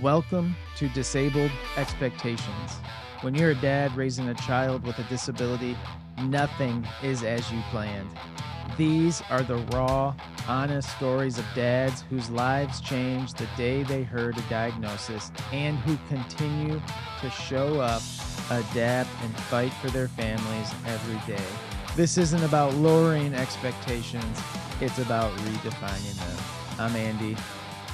Welcome to Disabled Expectations. When you're a dad raising a child with a disability, nothing is as you planned. These are the raw, honest stories of dads whose lives changed the day they heard a diagnosis and who continue to show up, adapt, and fight for their families every day. This isn't about lowering expectations, it's about redefining them. I'm Andy,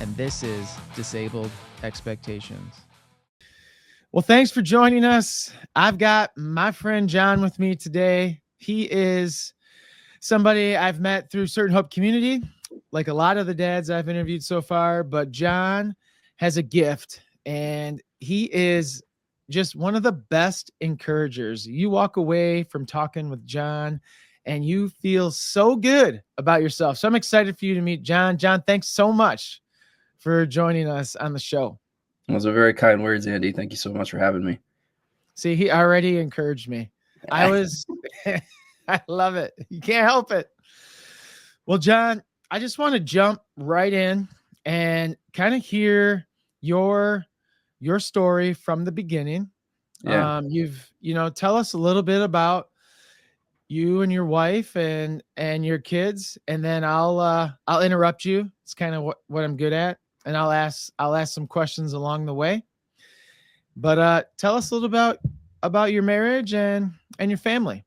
and this is Disabled Expectations. Well, thanks for joining us. I've got my friend John with me today. He is somebody I've met through Certain Hope Community, like a lot of the dads I've interviewed so far, but John has a gift and he is just one of the best encouragers. You walk away from talking with John and you feel so good about yourself. So I'm excited for you to meet John. John, thanks so much for joining us on the show. Those are very kind words, Andy. Thank you so much for having me. See, he already encouraged me. I love it. You can't help it. Well, John, I just want to jump right in and kind of hear your story from the beginning. Yeah. Tell us a little bit about you and your wife and your kids, and then I'll interrupt you. It's kind of what I'm good at. And I'll ask some questions along the way. But tell us a little about your marriage and your family.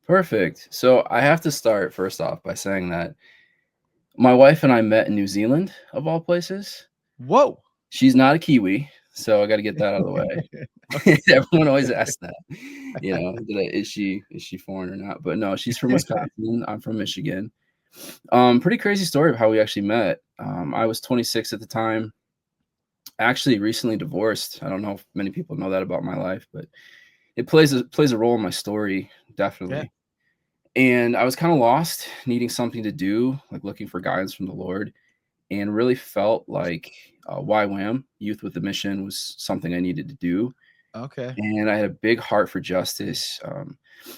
Perfect. So I have to start first off by saying that my wife and I met in New Zealand, of all places. Whoa. She's not a Kiwi, so I got to get that out of the way. Everyone always asks that. Is she foreign or not? But no, she's from Wisconsin. I'm from Michigan. Pretty crazy story of how we actually met. I was 26 at the time. Actually recently divorced. I don't know if many people know that about my life, but it plays a role in my story, definitely. Yeah. And I was kind of lost, needing something to do, like looking for guidance from the Lord, and really felt like YWAM, Youth with a Mission, was something I needed to do. Okay. And I had a big heart for justice.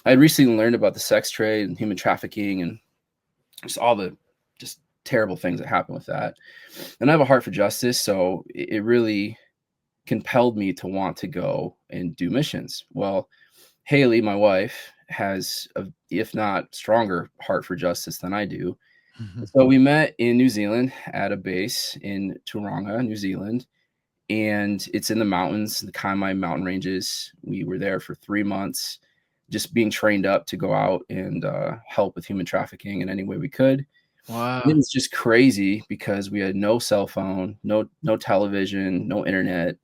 I had recently learned about the sex trade and human trafficking and just all the just terrible things that happen with that. And I have a heart for justice, so it really compelled me to want to go and do missions. Well, Haley, my wife, has if not stronger heart for justice than I do. So we met in New Zealand at a base in Tauranga, New Zealand, and it's in the mountains, the Kaimai mountain ranges. We were there for 3 months, just being trained up to go out and help with human trafficking in any way we could. Wow. And it was just crazy because we had no cell phone, no television, no internet.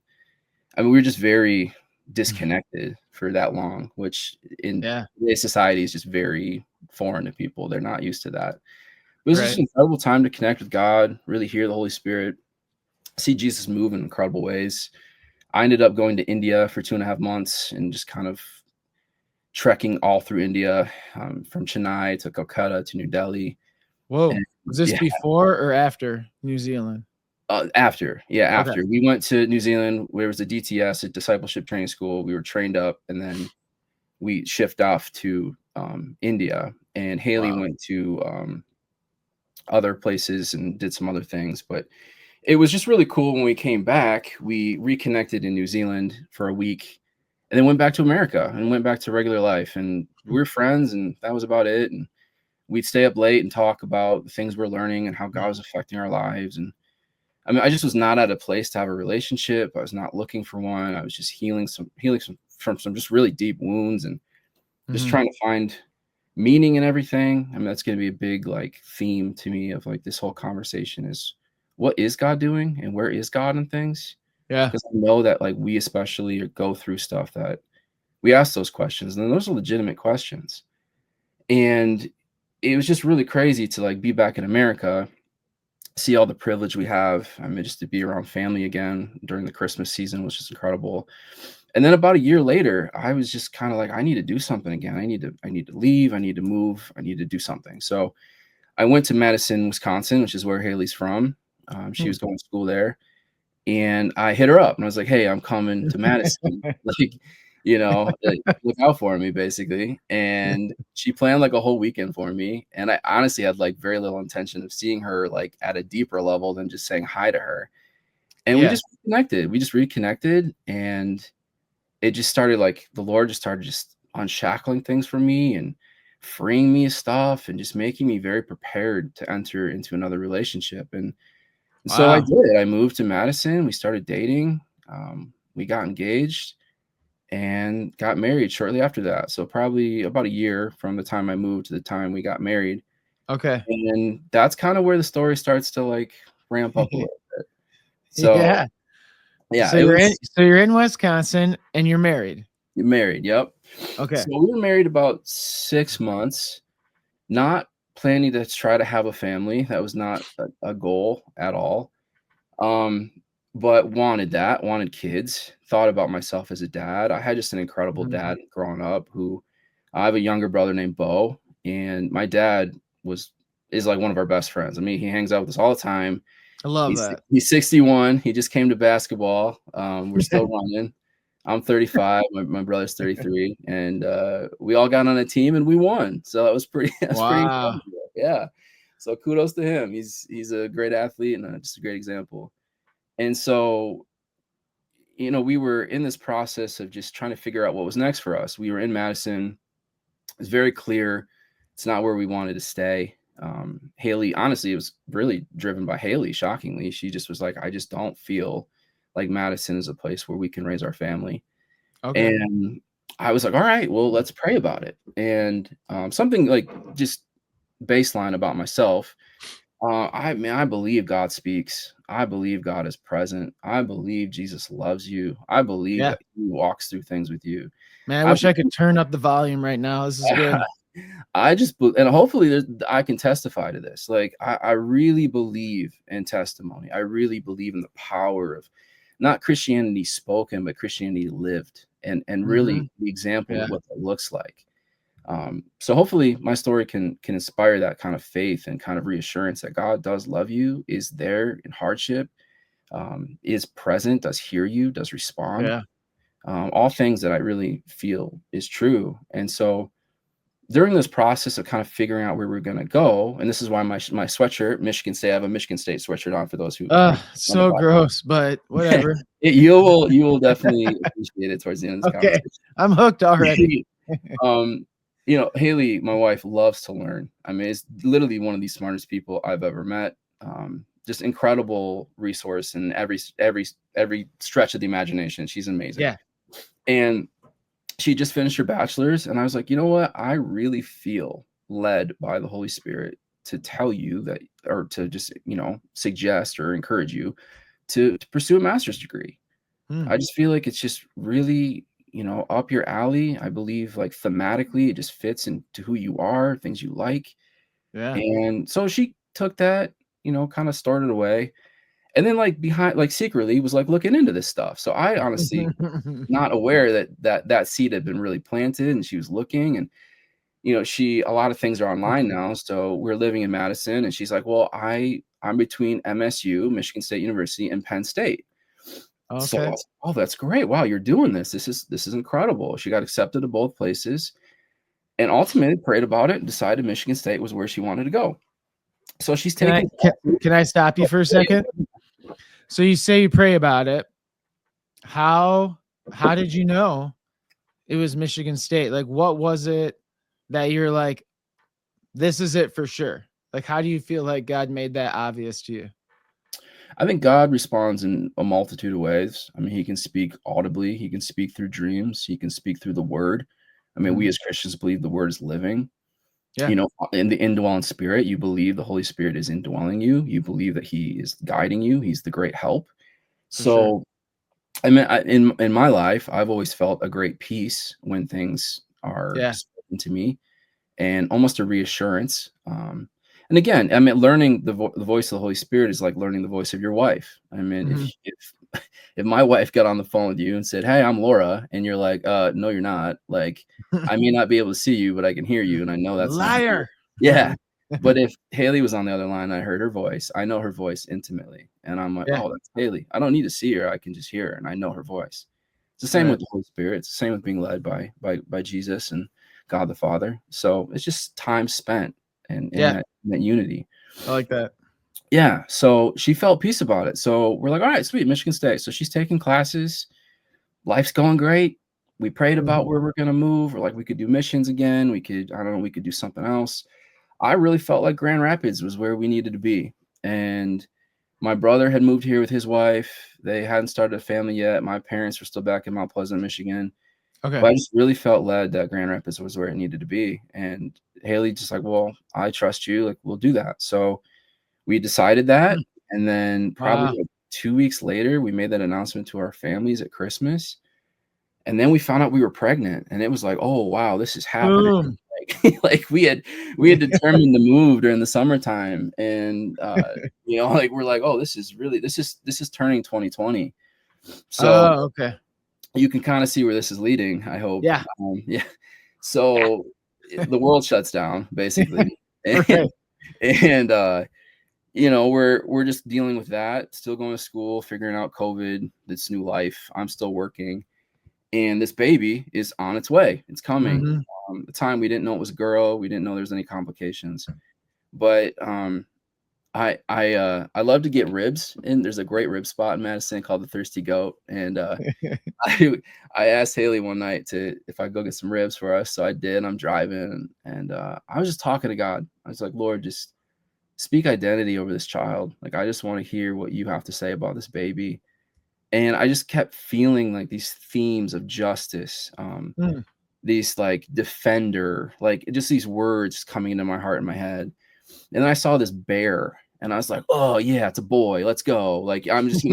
I mean, we were just very disconnected for that long, which in today's society is just very foreign to people. They're not used to that. It was just an incredible time to connect with God, really hear the Holy Spirit, see Jesus move in incredible ways. I ended up going to India for 2.5 months and just kind of trekking all through India, from Chennai to Calcutta to New Delhi. Whoa. And, was this before or after New Zealand? After. We went to New Zealand. There was a DTS, a discipleship training school. We were trained up, and then we shift off to India. And Haley went to other places and did some other things. But it was just really cool when we came back. We reconnected in New Zealand for a week, and then went back to America and went back to regular life. And we were friends, and that was about it. And we'd stay up late and talk about the things we're learning and how God was affecting our lives. And I mean, I just was not at a place to have a relationship. I was not looking for one. I was just healing from some just really deep wounds and just trying to find meaning in everything. I mean, that's going to be a big like theme to me of like this whole conversation is what is God doing and where is God in things? Yeah. Because I know that like we especially go through stuff that we ask those questions, and those are legitimate questions. And it was just really crazy to like be back in America, see all the privilege we have. I mean, just to be around family again during the Christmas season was just incredible. And then about a year later, I was just kind of like, I need to do something again. I need to leave. I need to move. I need to do something. So I went to Madison, Wisconsin, which is where Haley's from. She was going to school there, and I hit her up and I was like, hey, I'm coming to Madison. Look out for me, basically. And she planned like a whole weekend for me. And I honestly had like very little intention of seeing her like at a deeper level than just saying hi to her. And we Yeah. just reconnected. We just reconnected, and it just started like the Lord just started just unshackling things for me and freeing me of stuff and just making me very prepared to enter into another relationship. And so I Wow. did. I moved to Madison. We started dating. We got engaged and got married shortly after that. So probably about a year from the time I moved to the time we got married. Okay. And that's kind of where the story starts to like ramp up a little bit. So Yeah. yeah, So it you're in was so you're in Wisconsin and you're married. married. Yep. So Okay. we were married about 6 months, not planning to try to have a family. That was not a goal at all. Um, but wanted kids, thought about myself as a dad. I had just an incredible Mhm. dad growing up who I have a younger brother named Bo, and my dad is like one of our best friends. I mean, he hangs out with us all the time. I love He's that. he's 61. He just came to basketball. We're still running. I'm 35. My brother's 33, and we all got on a team and we won. So that was pretty. That's pretty Wow. incredible. Yeah. So kudos to him. He's a great athlete and just a great example. And so, we were in this process of just trying to figure out what was next for us. We were in Madison. It's very clear it's not where we wanted to stay. Haley, honestly, it was really driven by Haley. Shockingly, she just was like, I just don't feel like Madison is a place where we can raise our family. Okay. And I was like, all right, well, let's pray about it. And something like just baseline about myself. I believe God speaks. I believe God is present. I believe Jesus loves you. I believe Yeah. that He walks through things with you. Man, I I wish I could turn up the volume right now. This is good. and hopefully I can testify to this. Like I really believe in testimony. I really believe in the power of not Christianity spoken, but Christianity lived, and Mhm. really the example Yeah. of what that looks like. So hopefully my story can inspire that kind of faith and kind of reassurance that God does love you, is there in hardship, is present, does hear you, does respond. Yeah. All things that I really feel is true. And so during this process of kind of figuring out where we're going to go, and this is why my sweatshirt, Michigan State, I have a Michigan State sweatshirt on for those who on the So podcast. gross, but whatever. You will definitely appreciate it towards the end of this Okay. conversation. I'm hooked already. um, Haley, my wife, loves to learn. I mean, it's literally one of the smartest people I've ever met. Just incredible resource in every stretch of the imagination. She's amazing. Yeah. And she just finished her bachelor's, and I was like, you know what? I really feel led by the Holy Spirit to tell you that, or to just, suggest or encourage you to pursue a master's degree. Hmm. I just feel like it's just really, up your alley. I believe like thematically, it just fits into who you are, things you like. Yeah. And so she took that, kind of started away. And then like behind, like secretly was like looking into this stuff. So I honestly not aware that seed had been really planted, and she was looking, and a lot of things are online now, so we're living in Madison, and she's like, well, I'm between MSU, Michigan State University, and Penn State. So I Okay. was like, oh, that's great, wow, you're doing this, this is incredible. She got accepted to both places and ultimately prayed about it and decided Michigan State was where she wanted to go. So she's Can I taking can, can I stop you for a second? So you say you pray about it. How did you know it was Michigan State? Like, what was it that you're like, this is it for sure? Like, how do you feel like God made that obvious to you? I think God responds in a multitude of ways. I mean, he can speak audibly, he can speak through dreams, he can speak through the word. I mean, we Mhm. as Christians believe the word is living. Yeah, In the indwelling spirit, you believe the Holy Spirit is indwelling you. You believe that he is guiding you. He's the great help. for sure. So, I mean, in my life, I've always felt a great peace when things are Yeah. spoken to me, and almost a reassurance. And again, I mean, learning the voice of the Holy Spirit is like learning the voice of your wife. I mean, Mhm. if my wife got on the phone with you and said, "Hey, I'm Laura," and you're like, "No, you're not." Like, I may not be able to see you, but I can hear you, and I know that's not you. Liar. Yeah. But if Haley was on the other line, I heard her voice. I know her voice intimately, and I'm like, Yeah. "Oh, that's Haley." I don't need to see her; I can just hear her, and I know her voice. It's the same Right. with the Holy Spirit. It's the same with being led by Jesus and God the Father. So it's just time spent in Yeah. that unity. I like that. Yeah, so she felt peace about it. So we're like, all right, sweet, Michigan State. So she's taking classes. Life's going great. We prayed about Mhm. where we're gonna move, or like we could do missions again. We could, I don't know, we could do something else. I really felt like Grand Rapids was where we needed to be. And my brother had moved here with his wife. They hadn't started a family yet. My parents were still back in Mount Pleasant, Michigan. Okay. But I just really felt led that Grand Rapids was where it needed to be. And Haley just like, well, I trust you. Like, we'll do that. So we decided that. Mm. And then probably Wow. like 2 weeks later, we made that announcement to our families at Christmas. And then we found out we were pregnant. And it was like, oh wow, this is happening. Boom. Like, like we had determined to move during the summertime. And like we're like, oh, this is turning 2020. So Oh, okay. you can kind of see where this is leading, I hope. Yeah. Yeah. So the world shuts down basically. Right. And we're just dealing with that, still going to school, figuring out COVID, this new life. I'm still working, and this baby is on its way. It's coming. Mhm. The time we didn't know it was a girl. We didn't know there's any complications. But I love to get ribs, and there's a great rib spot in Madison called the Thirsty Goat. And I I asked Haley one night to if I go get some ribs for us. So I did. I'm driving, and I was just talking to God. I was like, Lord, just speak identity over this child. Like, I just want to hear what you have to say about this baby. And I just kept feeling like these themes of justice, Mm. these like defender, like just these words coming into my heart and my head. And then I saw this bear and I was like, oh yeah, it's a boy. Let's go. Like, I'm just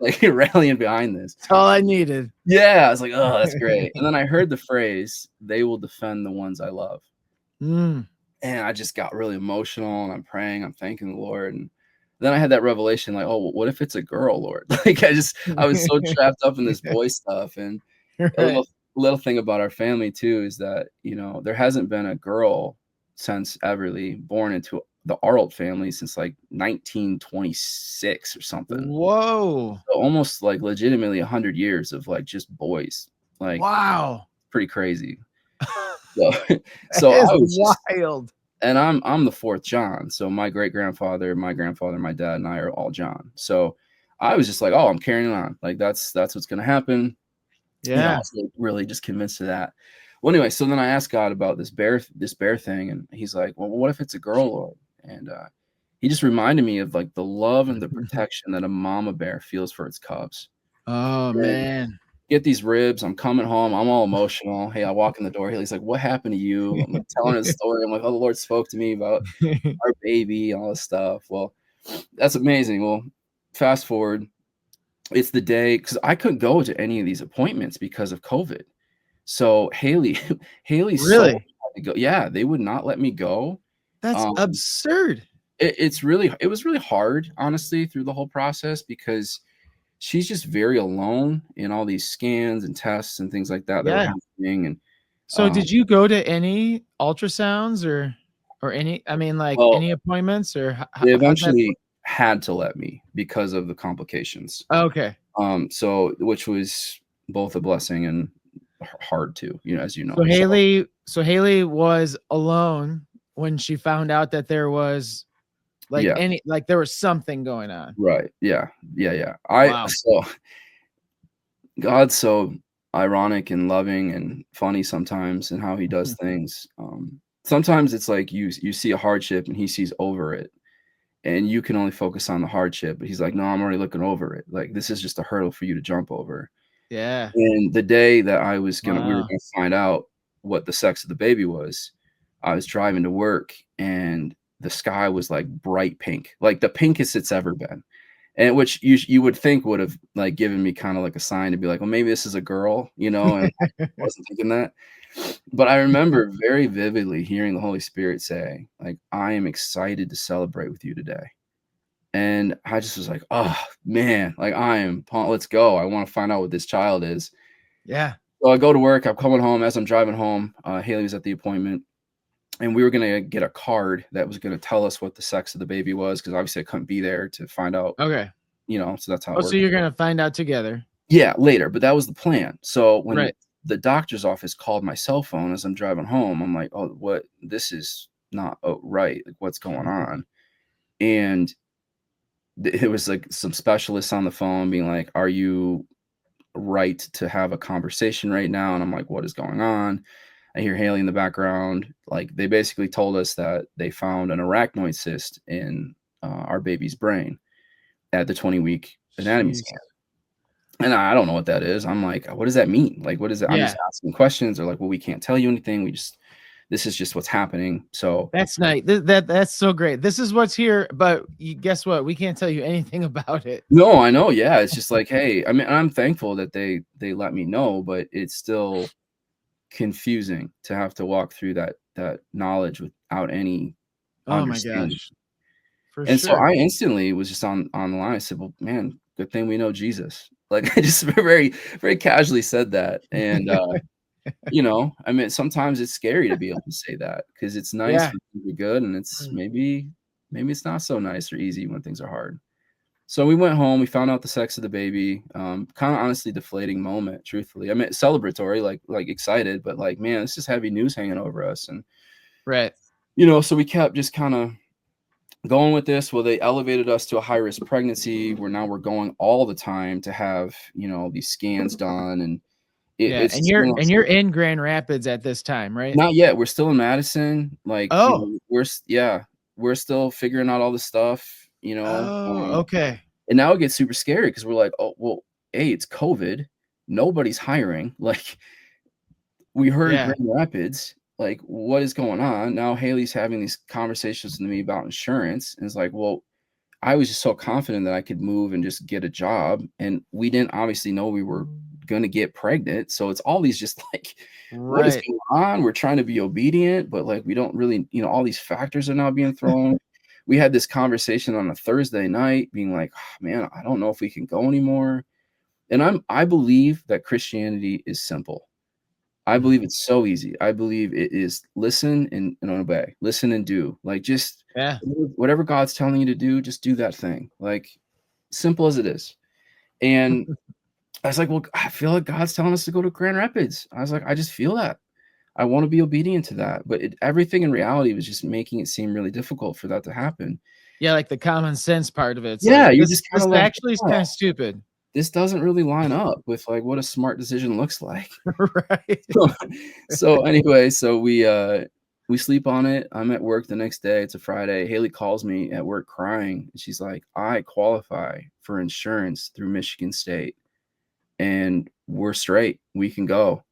like rallying behind this. That's all I needed. Yeah. I was like, oh, that's great. And then I heard the phrase, they will defend the ones I love. Mm. And I just got really emotional and I'm praying, I'm thanking the Lord. And then I had that revelation, like, oh, what if it's a girl, Lord? Like I was so trapped up in this boy stuff. And a Right. little thing about our family too is that, there hasn't been a girl since Everly born into the Arlt family since like 1926 or something. Whoa. So almost like legitimately 100 years of like just boys. Like, Wow. pretty crazy. So, That so is I was just wild. and I'm the fourth John. So my great-grandfather, my grandfather, my dad, and I are all John. So I was just like, oh, I'm carrying on. Like that's what's gonna happen. I Yeah. was like, really just convinced of that. Well, anyway, so then I asked God about this bear thing, and he's like, well, what if it's a girl, Lord? And he just reminded me of like the love and the protection that a mama bear feels for its cubs. Oh, And man. get these ribs. I'm coming home. I'm all emotional. Hey, I walk in the door. He's like, what happened to you? I'm like telling his story. I'm like, oh, the Lord spoke to me about our baby and all this stuff. Well, that's amazing. Well, fast forward, it's the day because I couldn't go to any of these appointments because of COVID. So Haley's soul Really? had to go. Yeah, they would not let me go. That's Um, absurd. it was really hard, honestly, through the whole process because she's just very alone in all these scans and tests and things like that that were Yeah. happening. And So did you go to any ultrasounds or any I mean, like, well, any appointments or they how'd that eventually had to let me because of the complications. Okay. So which was both a blessing and hard too, as you So know. So Haley was alone when she found out that there was, yeah, there was something going on. right. Yeah. Yeah, yeah. Wow. God's so ironic and loving and funny sometimes in how he does things. Sometimes it's like you see a hardship and he sees over it and you can only focus on the hardship, but he's like, no, I'm already looking over it. Like this is just a hurdle for you to jump over. Yeah. And the day that we were Wow. gonna find out what the sex of the baby was, I was driving to work and the sky was like bright pink, like the pinkest it's ever been. And which you would think would have like given me kind of like a sign to be like, well, maybe this is a girl, and I wasn't thinking that. But I remember very vividly hearing the Holy Spirit say, like, I am excited to celebrate with you today. And I just was like, oh man, like I am pumped. Let's go. I want to find out what this child is. Yeah. So I go to work. I'm coming home. As I'm driving home, Haley was at the appointment, and we were gonna get a card that was gonna tell us what the sex of the baby was because obviously I couldn't be there to find out. Okay. So that's how it Oh, so worked. you're gonna find out together. Yeah, later, but that was the plan. So when Right. the doctor's office called my cell phone as I'm driving home, I'm like, oh, what? This is not right. Like, what's going on? And it was like some specialists on the phone being like, "Are you right to have a conversation right now?" And I'm like, "What is going on?" I hear Haley in the background. Like, they basically told us that they found an arachnoid cyst in our baby's brain at the 20-week anatomy Jeez. scan. And I don't know what that is. I'm like, "What does that mean? Like, what is it?" I'm just Yeah. asking questions. They're like, "Well, we can't tell you anything. This is just what's happening." So That's nice. That's so great. This is what's here, but guess what? We can't tell you anything about it. no, I know. Yeah. It's just like, hey, I mean, I'm thankful that they let me know, but it's still confusing to have to walk through that knowledge without any Oh my understanding. gosh. For And so sure. I instantly was just on the line. I said, "Well, man, good thing we know Jesus." Like, I just very, very casually said that. And I mean, sometimes it's scary to be able to say that because it's nice Yeah. when things are good, and it's maybe it's not so nice or easy when things are hard. So we went home, we found out the sex of the baby. Kind of honestly deflating moment, truthfully. I mean, celebratory, like excited, but like, man, it's just heavy news hanging over us. And Right. so we kept just kind of going with this. Well, they elevated us to a high risk pregnancy where now we're going all the time to have, these scans done. And Yeah. it's And just you're one of and those you're things. in Grand Rapids at this time, right? Not yet. We're still in Madison. Like, Oh. yeah, we're still figuring out all this stuff, Oh, okay. and now it gets super scary because we're like, oh, well, A, it's COVID. Nobody's hiring. Like, we heard Yeah. Grand Rapids. Like, what is going on? Now Haley's having these conversations with me about insurance. And it's like, well, I was just so confident that I could move and just get a job. And we didn't obviously know we were going to get pregnant. So it's all these just like, what is Right. going on? We're trying to be obedient, but like, we don't really, all these factors are now being thrown. We had this conversation on a Thursday night being like, oh, man, I don't know if we can go anymore. And I believe that Christianity is simple. I Mhm. believe it's so easy. I believe it is listen and obey, listen and do. Like, just Yeah. whatever God's telling you to do, just do that thing. Like, simple as it is. And I was like, well, I feel like God's telling us to go to Grand Rapids. I was like, I just feel that. I want to be obedient to that. But everything in reality was just making it seem really difficult for that to happen. Yeah, like the common sense part of it. It's Yeah, like you're this just kind this of like, actually is oh, kind of stupid. this doesn't really line up with like what a smart decision looks like. Right. So anyway, so we sleep on it. I'm at work the next day. It's a Friday. Haley calls me at work crying. And she's like, I qualify for insurance through Michigan State and we're straight. We can go.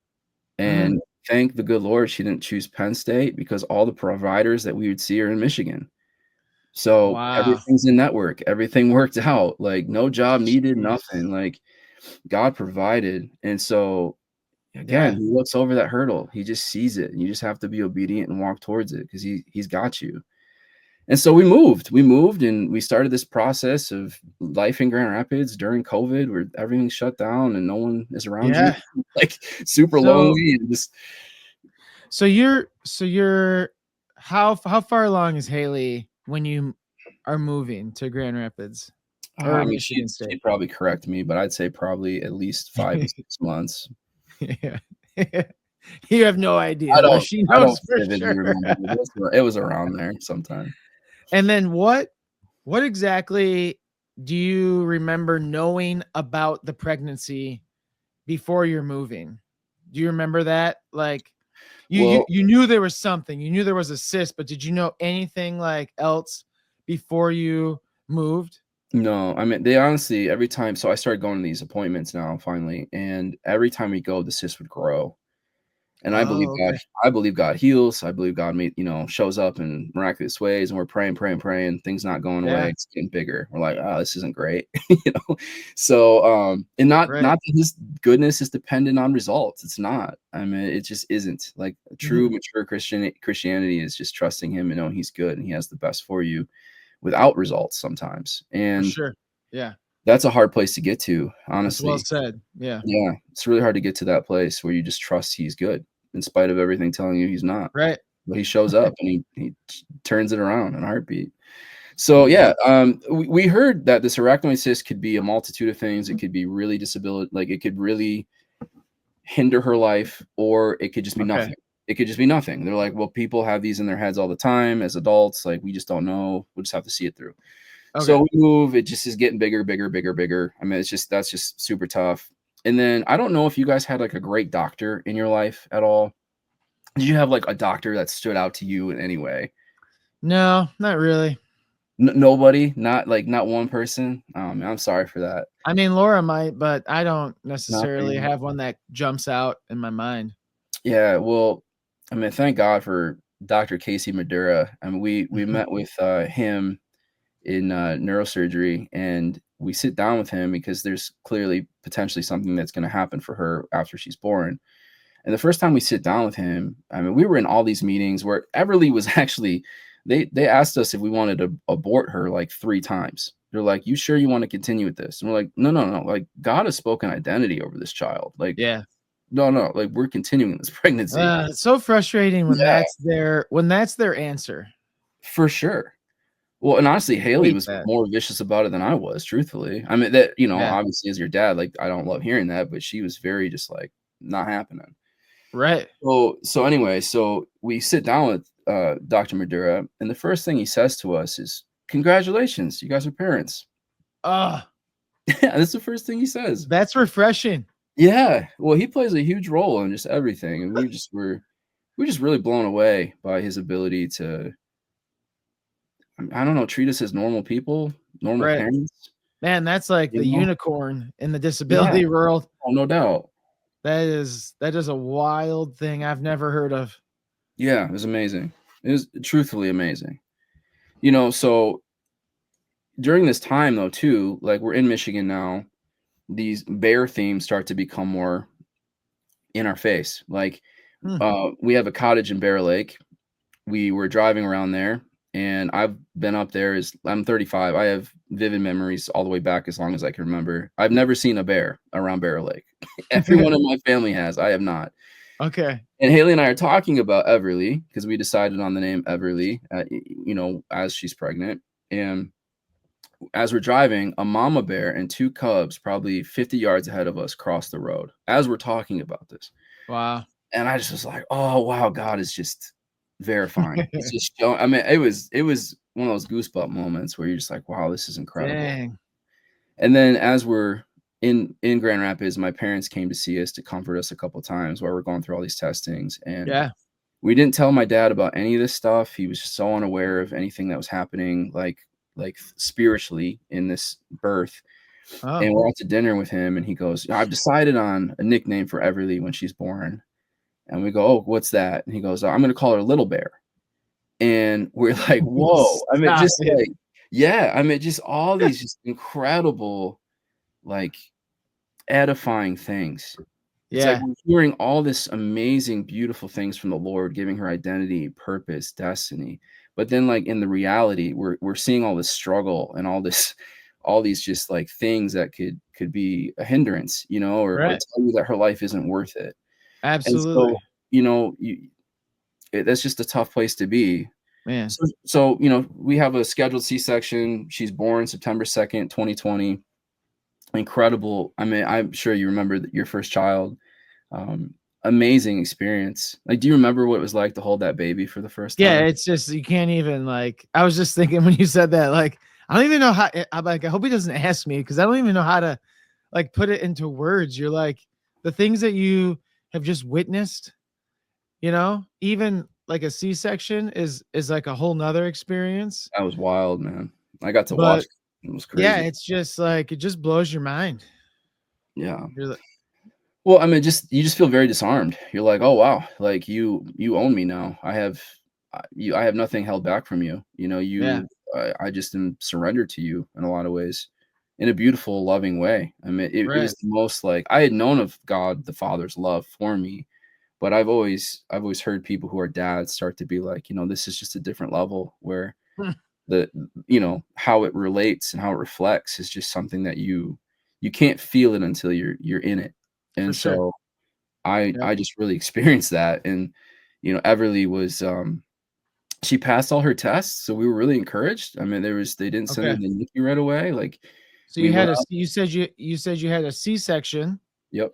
Mhm. And thank the good Lord she didn't choose Penn State because all the providers that we would see are in Michigan. So Wow. everything's in network. Everything worked out. Like, no job needed, Jeez. nothing. Like, God provided. And so again, Yeah. he looks over that hurdle. He just sees it, and you just have to be obedient and walk towards it because he's got you. And so we moved. We moved, and we started this process of life in Grand Rapids during COVID, where everything's shut down and no one is around you, Yeah. like super So lonely and just. so you're how far along is Haley when you are moving to Grand Rapids or I mean, Michigan State? she'd probably correct me, but I'd say probably at least 5 to 6 months. Yeah. You have no I idea, but don't. she I don't knows for vividly sure. remember. But it was around there sometime. And then what exactly do you remember knowing about the pregnancy before you're moving? Do you remember that? Like you Well, you knew there was something. You knew there was a cyst, but did you know anything like else before you moved? no, I mean, they honestly, every time, so I started going to these appointments now finally, and every time we go, the cyst would grow. And Oh, okay. I believe God heals. I believe God shows up in miraculous ways, and we're praying, praying, praying, things not going away, Yeah, it's getting bigger. We're like, oh, this isn't great. you know. So and not right. that his goodness is dependent on results. It's not. I mean, it just isn't. Like, true Mhm. mature Christianity is just trusting him and knowing he's good and he has the best for you without results sometimes. For And sure. Yeah. that's a hard place to get to, That's well honestly. said. Yeah. Yeah, it's really hard to get to that place where you just trust he's good in spite of everything telling you he's not. Right. But he shows up and he turns it around in a heartbeat. So Mhm. yeah, we heard that this arachnoid cyst could be a multitude of things. It could be really disability, like it could really hinder her life, or it could just be Okay. nothing. it could just be nothing. They're like, well, people have these in their heads all the time as adults. Like, we just don't know. We'll just have to see it through. So Okay. we move. It just is getting bigger, bigger, bigger, bigger. I mean, that's just super tough. And then I don't know if you guys had like a great doctor in your life at all. Did you have like a doctor that stood out to you in any way? No, not really. Nobody, not one person. I'm sorry for that. I mean, Laura might, but I don't necessarily Nothing. have one that jumps out in my mind. Yeah, well, I mean, thank God for Dr. Casey Madura. I mean, we met with him in neurosurgery, and we sit down with him because there's clearly potentially something that's going to happen for her after she's born. And the first time we sit down with him, I mean, we were in all these meetings where Everly was actually, they asked us if we wanted to abort her like 3 times. They're like, "You sure you want to continue with this?" And we're like, "No, no, no. Like, God has spoken identity over this child. Like, Yeah. no, no. Like, we're continuing this pregnancy." It's so frustrating when Yeah, that's their answer. for sure. Well, and honestly, Haley Hate was that. more vicious about it than I was, truthfully. I mean, that, Yeah. obviously as your dad, like, I don't love hearing that, but she was very just like, not happening. Right. So anyway, so we sit down with Dr. Madura, and the first thing he says to us is, "Congratulations, you guys are parents." Oh, Yeah, that's the first thing he says. that's refreshing. Yeah, well, he plays a huge role in just everything, and we're just really blown away by his ability to, I don't know, treat us as normal people, normal Right. parents, Man, that's like you the know? unicorn in the Yeah, disability world. oh, no doubt. That is a wild thing I've never heard of. Yeah, it was amazing. It was truthfully amazing. So during this time though too, like, we're in Michigan now, these bear themes start to become more in our face. Like, Hmm. we have a cottage in Bear Lake. We were driving around there, and I've been up there as I'm 35. I have vivid memories all the way back as long as I can remember. I've never seen a bear around Bear Lake. Everyone in my family has. I have not. Okay. And Haley and I are talking about Everly because we decided on the name Everly, as she's pregnant. And as we're driving, a mama bear and 2 cubs, probably 50 yards ahead of us, cross the road as we're talking about this. Wow. And I just was like, "Oh, wow, God is just verifying." It's just showing. I mean, it was one of those goosebump moments where you're just like, "Wow, this is incredible." Dang. And then as we're in Grand Rapids, my parents came to see us to comfort us a couple times while we're going through all these testings, and Yeah. we didn't tell my dad about any of this stuff. He was so unaware of anything that was happening, like spiritually in this birth. Oh. And we're out to dinner with him, and he goes, "I've decided on a nickname for Everly when she's born." And we go, "Oh, what's that?" And he goes, "I'm gonna call her Little Bear." And we're like, "Whoa." I mean, Stop just it. like, yeah, I mean, just all these just incredible, like, edifying things. It's like Yeah. we're hearing all this amazing, beautiful things from the Lord, giving her identity, purpose, destiny. But then, like, in the reality, we're seeing all this struggle and all these just like things that could be a hindrance, or Right. tell you that her life isn't worth it. And Absolutely. so, that's just a tough place to be. Man. So, we have a scheduled C-section. She's born September 2nd, 2020. Incredible. I mean, I'm sure you remember your first child. Um, Amazing experience. Like, do you remember what it was like to hold that baby for the first Yeah, time? it's just you can't even like I was just thinking when you said that, like, I don't even know how I'm like, I hope he doesn't ask me because I don't even know how to like put it into words. You're like the things that you have just witnessed, even like a C-section is like a whole nother experience. That was wild, man. I got to watch But it. It was yeah, crazy. it's just like it just blows your mind. Yeah. You're like, Well, I mean, you just feel very disarmed. You're like, "Oh, wow, like, you own me now. I have nothing held back from you. yeah, I just am surrendered to you in a lot of ways, in a beautiful, loving way." I mean, it right. was the most, like, I had known of God the Father's love for me, but I've always heard people who are dads start to be like, "This is just a different level where Hmm, the how it relates and how it reflects is just something that you can't feel it until you're in it." for And sure. so I Yep. I just really experienced that. And Everly was, she passed all her tests, so we were really encouraged. I mean, they didn't send her Okay. to the NICU right away. Like, So we you had went a out. you said you had a C-section. Yep.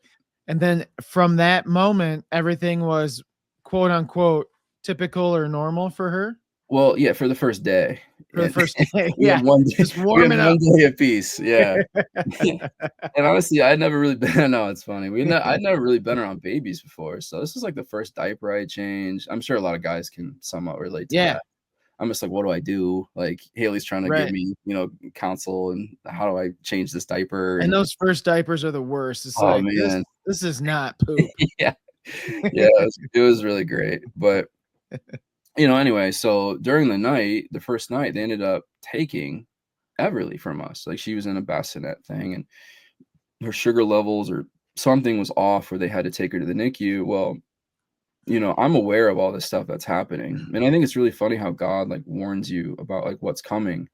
And then from that moment, everything was quote unquote typical or normal for her Well, yeah, for the first day, for the and first day. we have Yeah, one day just warming up. apiece, yeah. And honestly, I'd never really been no, it's funny. I'd never really been around babies before, so this is, like, the first diaper I changed. I'm sure a lot of guys can somewhat relate to Yeah, that. I'm just like, "What do I do?" Like, Haley's trying to give right. me, counsel and how do I change this diaper, And and those first diapers are the worst. It's oh, like man. this is not poop. Yeah. Yeah, it was really great, but, anyway, so during the night, the first night, they ended up taking Everly from us. Like, she was in a bassinet thing, and her sugar levels or something was off where they had to take her to the NICU. Well, I'm aware of all this stuff that's happening, and I think it's really funny how God, like, warns you about, like, what's coming Yeah.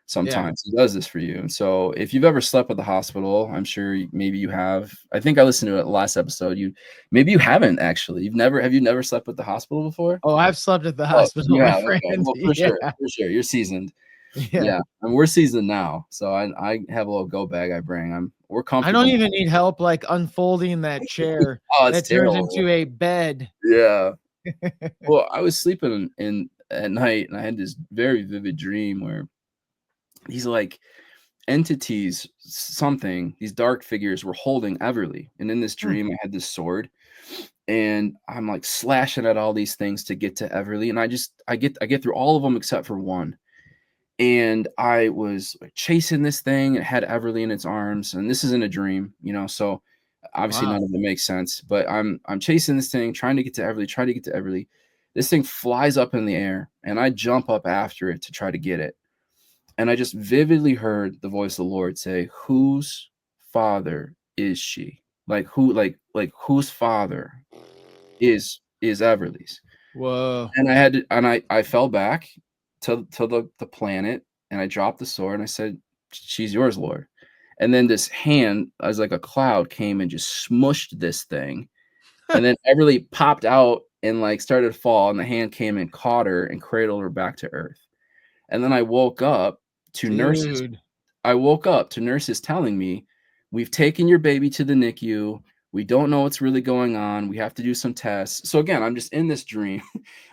sometimes. He does this for you, and so if you've ever slept at the hospital, I'm sure maybe you have. I think I listened to it last episode. Maybe you haven't actually. Have you never slept at the hospital before? Oh, I've slept at the Oh, hospital, you my have, okay. friend. Well, Yeah. for sure, you're seasoned. Yeah. Yeah, and we're seasoned now, so I have a little go bag I bring. We're I don't comfortable. even need help, like, unfolding that chair Oh, it's that turns terrible. into a bed. Yeah. Well, I was sleeping in at night, and I had this very vivid dream where these, like, entities, something, these dark figures were holding Everly, and in this Hmm, dream, I had this sword, and I'm, like, slashing at all these things to get to Everly, and I get through all of them except for one. And I was, like, chasing this thing. It had Everly in its arms, and this is in a dream, so obviously wow. none of it makes sense. But I'm chasing this thing, trying to get to Everly, try to get to Everly. This thing flies up in the air, and I jump up after it to try to get it. And I just vividly heard the voice of the Lord say, "Whose father is she?" Like who, like whose father is Everly's? Whoa. And I fell back to the planet, and I dropped the sword, and I said, "She's yours, Lord." And then this hand, as like a cloud, came and just smushed this thing, and then Everly popped out and, like, started to fall, and the hand came and caught her and cradled her back to earth. And then to nurses Dude. I woke up to nurses telling me, "We've taken your baby to the NICU. We don't know what's really going on. We have to do some tests." So again, I'm just in this dream.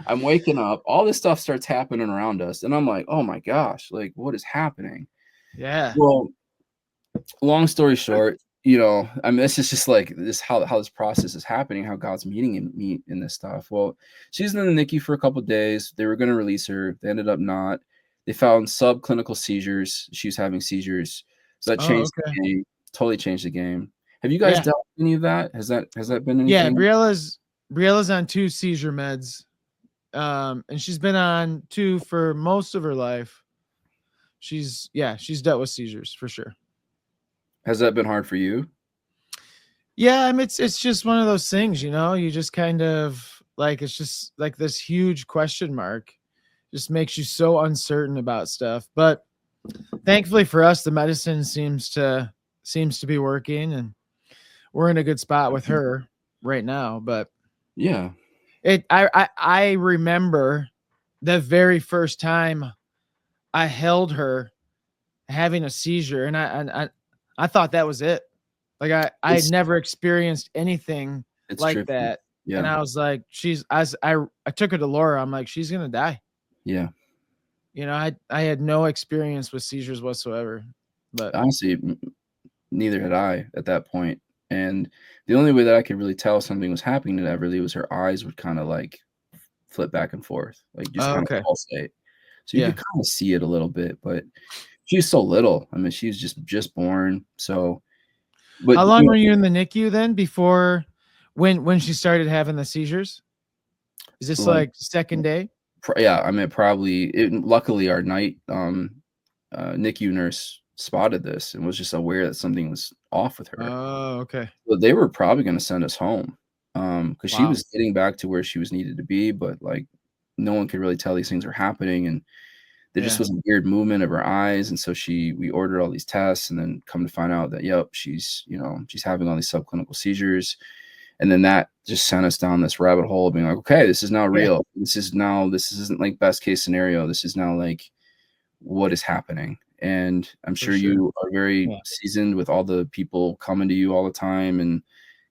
I'm waking up. All this stuff starts happening around us, and I'm like, "Oh my gosh, like, what is happening?" Yeah. Well, long story short, I mean, this is just like this how this process is happening, how God's meeting me in this stuff. Well, she's in the NICU for a couple of days. They were going to release her. They ended up not. They found subclinical seizures. She was having seizures, so that Oh, changed okay. the game. Totally changed the game. Have you guys Yeah. dealt with any of that? Has that been Yeah, anything? Briella's on 2 seizure meds, and she's been on 2 for most of her life. She's dealt with seizures for sure. Has that been hard for you? Yeah, I mean, it's just one of those things, you just kind of like it's just like this huge question mark. Just makes you so uncertain about stuff. But thankfully for us, the medicine seems to be working, and we're in a good spot with her right now. But Yeah. I remember the very first time I held her having a seizure, and I thought that was it. Like I had It's never experienced anything it's like tricky. that, and Yeah. I was like, I took her to Laura. I'm like, she's gonna die. Yeah. I had no experience with seizures whatsoever, but Honestly, neither had I at that point, and the only way that I could really tell something was happening to Everly was her eyes would kinda, like, flip back and forth, like, just oh, kinda okay, pulsate. So you yeah. could kinda see it a little bit, but she was so little. I mean, she was just born, so but, How long were you in the NICU then before when she started having the seizures? Is this like, like second day? yeah, I mean, probably luckily, our night, NICU nurse spotted this and was just aware that something was off with her. Oh, okay. Well, they were probably gonna send us home, because she Wow. was getting back to where she was needed to be, but, like, no one could really tell these things were happening, and there just Yeah. was a weird movement of her eyes, and so we ordered all these tests, and then come to find out that, yep, she's having all these subclinical seizures, and then that just sent us down this rabbit hole of being like, "Okay, this is now Yeah, real. This isn't, like, best case scenario. This is now, like, what is happening?" And I'm for sure sure. you are very Yeah. seasoned with all the people coming to you all the time and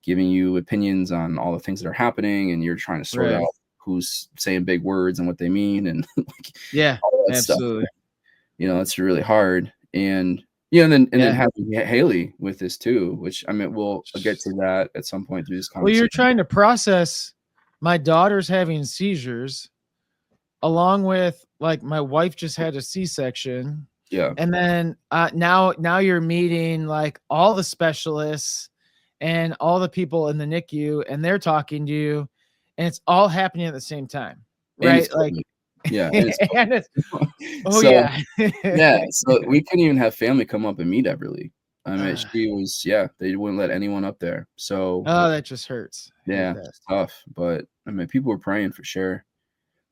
giving you opinions on all the things that are happening, and you're trying to sort out Right. who's saying big words and what they mean and like Yeah, all that stuff. absolutely. It's really hard. And and then Yeah. having Haley with this too, which I mean we'll get to that at some point through this Well, you're conversation. trying to process my daughter's having seizures along with like my wife just had a C-section. Yeah. And then now you're meeting like all the specialists and all the people in the NICU and they're talking to you and it's all happening at the same time. And it's Right? Like COVID. Yeah, and it's and it's oh so yeah. yeah, so we couldn't even have family come up and meet Everly. I mean, Ugh. they wouldn't let anyone up there. So Oh, that just hurts. I hate yeah, that. it's tough, but I mean, people were praying for sure.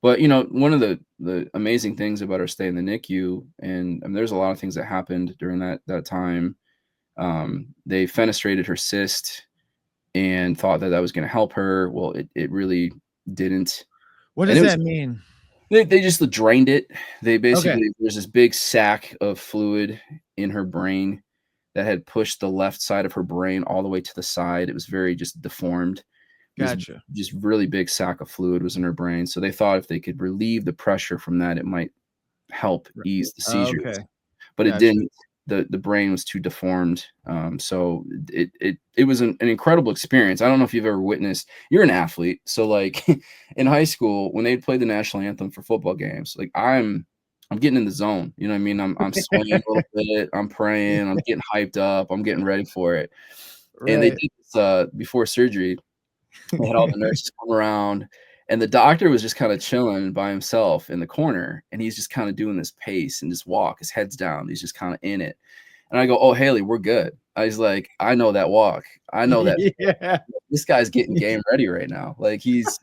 But one of the amazing things about our stay in the NICU, and there's a lot of things that happened during that time. They fenestrated her cyst and thought that was going to help her. Well, it really didn't, What and does it was that mean? they just drained it. They Okay. basically there's this big sack of fluid in her brain that had pushed the left side of her brain all the way to the side. It was very just deformed. This Gotcha. just really big sack of fluid was in her brain. So they thought if they could relieve the pressure from that, it might help ease the seizures, Okay. but it Gotcha. didn't. The brain was too deformed. So it was an incredible experience. I don't know if you've ever witnessed. You're an athlete, so like in high school when they'd play the national anthem for football games, like I'm getting in the zone. You know what I mean? I'm swaying a little bit. I'm praying. I'm getting hyped up. I'm getting ready for it. And they Right. did this before surgery. They had all the nurses come around, and the doctor was just kind of chilling by himself in the corner, and he's just kind of doing this pace and just walk. His head's down. He's just kind of in it. And I go, "Oh, Haley, we're good." I was like, "I know that walk. I know that. Yeah. This guy's getting game ready right now. Like he's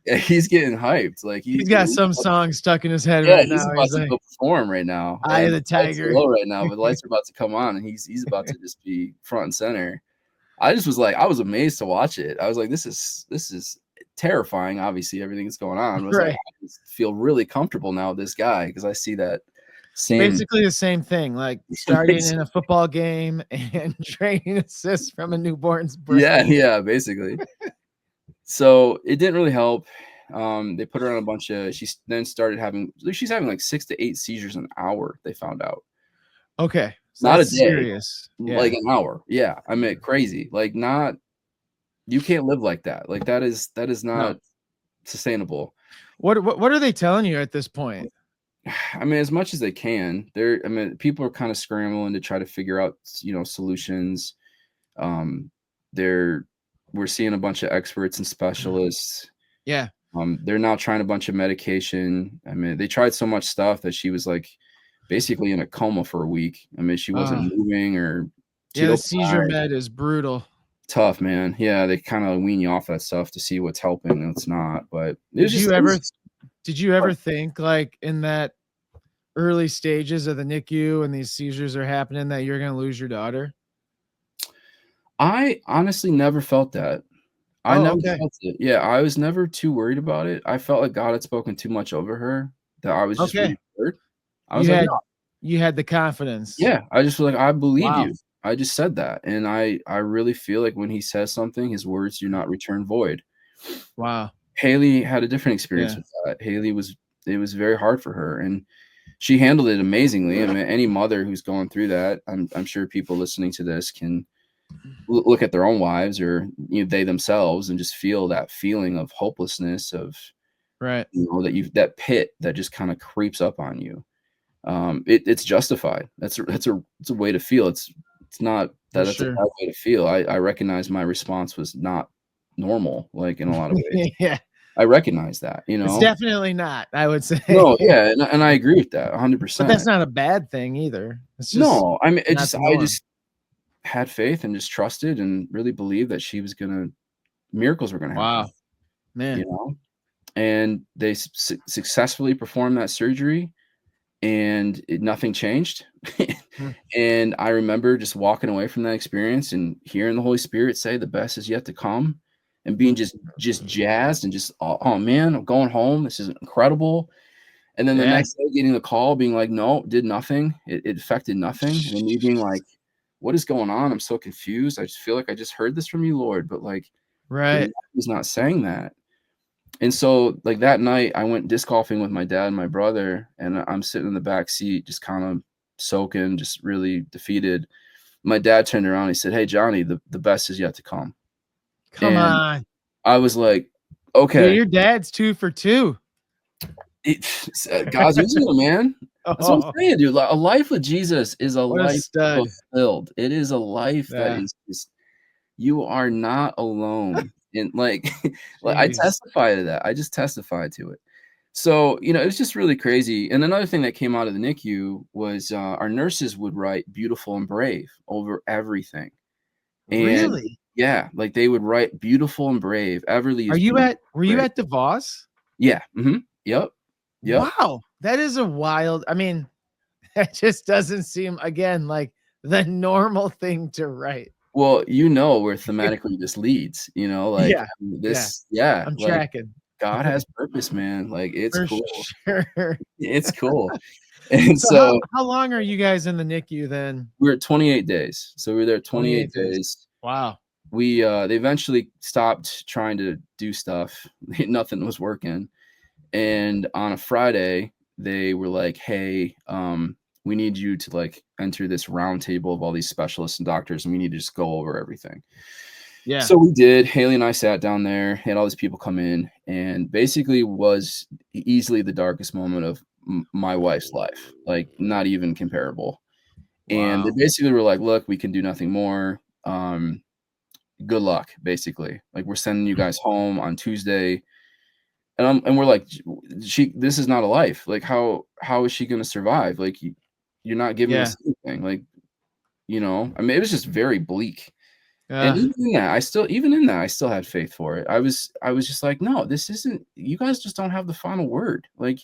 getting hyped. Like He's got some song stuck in his head yeah, right he's now. about He's to like, go perform right now. Eye of And the the lights are tiger. low right now, but the lights are about to come on, and he's about to just be front and center." I just was like, I was amazed to watch it. I was like, this is terrifying. Obviously, everything that's going on. But I was like, Right. I just feel really comfortable now with this guy because I see that same. Basically the same thing, like starting in a football game and training assists from a newborn's Yeah, brain. yeah, basically. So it didn't really help. They put her on a bunch of. Then started having. She's having like 6 to 8 seizures an hour. They found out, Okay. So not a that's day, serious. like Yeah. an hour. Yeah, I mean crazy. Like not. You can't live like that. Like that is No. not sustainable. What are they telling you at this point? I mean, as much as they can. I mean, people are kind of scrambling to try to figure out, solutions. Um, they're we're seeing a bunch of experts and specialists. Yeah. They're now trying a bunch of medication. I mean, they tried so much stuff that she was like basically in a coma for a week. I mean, she Uh, wasn't moving or yeah, she'd the open seizure her eyes. med is brutal. Tough, man. Yeah, they kind of wean you off that stuff to see what's helping and what's not. But it was Did just, you it ever was, did you ever think like in that early stages of the NICU and these seizures are happening that you're going to lose your daughter? I honestly never felt that. I Oh, never okay. felt it. Yeah, I was never too worried about it. I felt like God had spoken too much over her that I was just Okay. reassured. I was You like, had "No." you had the confidence. Yeah, I just feel like, "I believe Wow. you." I just said that, and I really feel like when he says something, his words do not return void. Wow. Haley had a different experience Yeah. with that. Haley was it was very hard for her, and she handled it amazingly. I mean, any mother who's going through that, I'm sure people listening to this can look at their own wives or they themselves and just feel that feeling of hopelessness of Right. that pit that just kind of creeps up on you. It's justified. It's a way to feel. It's not For that's a sure. bad way to feel. I recognize my response was not normal, like in a lot of ways. Yeah. I recognize that, It's definitely not, I would No, say. yeah, and I agree with that But that's 100%. not a bad thing either. It's just No, I mean, not the I norm. just had faith and just trusted and really believed that miracles were gonna happen, Wow. Man. you know? And they successfully performed that surgery, and nothing changed. Hmm. And I remember just walking away from that experience and hearing the Holy Spirit say the best is yet to come and being just jazzed and just, oh man, I'm going home. This is incredible. And then the Yeah. next day getting the call being like, no, did nothing. It affected nothing. And then me being like, what is going on? I'm so confused. I just feel like I just heard this from you, Lord, but like Right. he's not saying that. And so, like, that night, I went disc golfing with my dad and my brother, and I'm sitting in the back seat just kinda soaking, just really defeated. My dad turned around, and he said, "Hey, Johnny, the best is yet to come." Come And on. I was like, Yeah, "Okay." your dad's 2 for 2. God's using him, man. That's what I'm Oh, saying, dude. A life with Jesus is a what a life stud. fulfilled. It is a life that Yeah. is just you are not alone. And, like like, I Jeez. testify to that. I just testify to it. So, it was just really crazy. And another thing that came out of the NICU was, our nurses would write "beautiful and brave" over everything. And Really? yeah, like, they would write "beautiful and brave." Everly Are is you beautiful at and were you brave. at DeVos? Yeah, mhm. Yep. Yep. Wow, that is a wild I mean, that just doesn't seem, again, like the normal thing to write. Well, where thematically this leads, like, Yeah, yeah, this yeah, I'm like, tracking. God has purpose, man, like, it's For cool. sure. It's cool. And So how so, how long are you guys in the NICU then? we were at 28 days, so we were there 28 28 days. days. Wow. They eventually stopped trying to do stuff. Nothing was working, and on a Friday, they were like, "Hey, we need you to, like, enter this round table of all these specialists and doctors, and we need to just go over everything." Yeah. So we did. Haley and I sat down there, had all these people come in, and basically was easily the darkest moment of my wife's life, like, not even comparable. And they Wow. basically were like, "Look, we can do nothing more. Good luck." Basically, like, we're sending you guys home on Tuesday, and we're like, She, this is not a life. Like, how is she going to survive? Like, you're not giving Yeah. us anything. Like, I mean, it was just very bleak." And Ugh. even in that, I still had faith for it. I was just like, "No, this isn't you guys just don't have the final word. Like,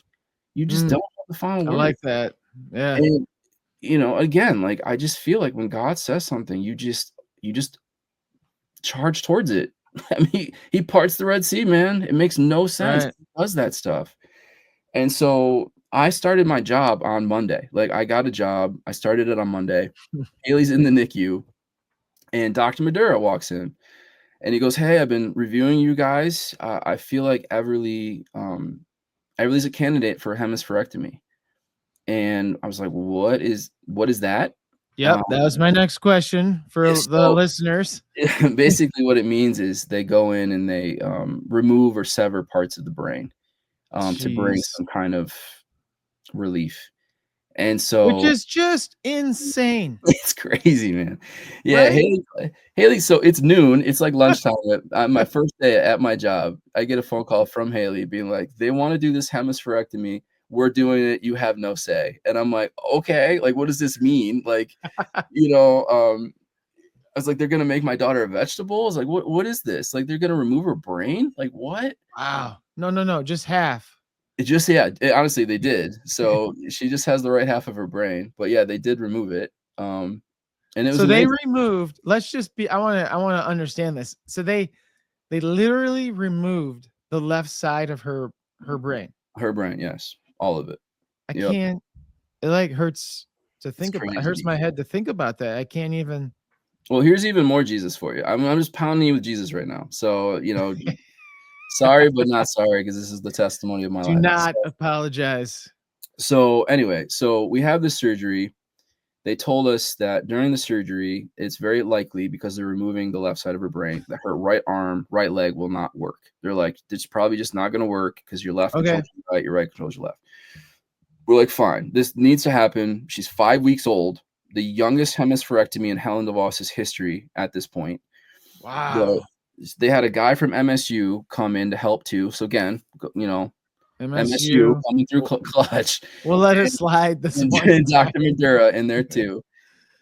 you just Mm, don't have the final I word." like that. Yeah. And, again, like, I just feel like when God says something, you just charge towards it. I mean, he parts the Red Sea, man. It makes no sense. Right. He does that stuff. And so I started my job on Monday. Like, I got a job. I started it on Monday. Haley's in the NICU, and Dr. Madura walks in. And he goes, "Hey, I've been reviewing you guys. I feel like Everly's a candidate for a hemispherectomy." And I was like, what is that?" Yep, Um, that was my next question for the so listeners. basically, what it means is they go in and they remove or sever parts of the brain to bring Jeez. some kind of relief. And Which so is just insane, it's crazy, man. Yeah, right? Haley, so it's noon, it's like lunchtime at my first day at my job. I get a phone call from Haley being like, "They wanna do this hemispherectomy. We're doing it. You have no say." And I'm like, "Okay, like, what does this mean?" Like, I was like, "They're gonna make my daughter a vegetable?" I was like, "What is this? Like, they're gonna remove her brain? Like, what?" Wow. No, no, no, just half. It just yeah, honestly, they did. So, she just has the right half of her brain, but yeah, they did remove it, and it was So they amazing. removed let's just be I wanna understand this. So they literally removed the left side of her brain. Her brain, yes, all of it. I Yep, can't it, like, hurts to it's think about it hurts crazy. my head to think about that. I can't even Well, here's even more Jesus for you. I'm just pounding you with Jesus right now. So, sorry, but not sorry, because this is the testimony of my do life. not apologize. So anyway, so we have this surgery. They told us that during the surgery, it's very likely because they're removing the left side of her brain that her right arm, right leg will not work. They're like, it's probably just not going to work because your left Okay. controls your right controls your left. We're like, fine, this needs to happen. She's 5 weeks old, the youngest hemispherectomy in Helen DeVos's history at this point. The Wow. They had a guy from MSU come in to help too. So again, MSU MSU. coming through clutch, We'll let it and, slide this and, one and time. Dr. Madura in there too.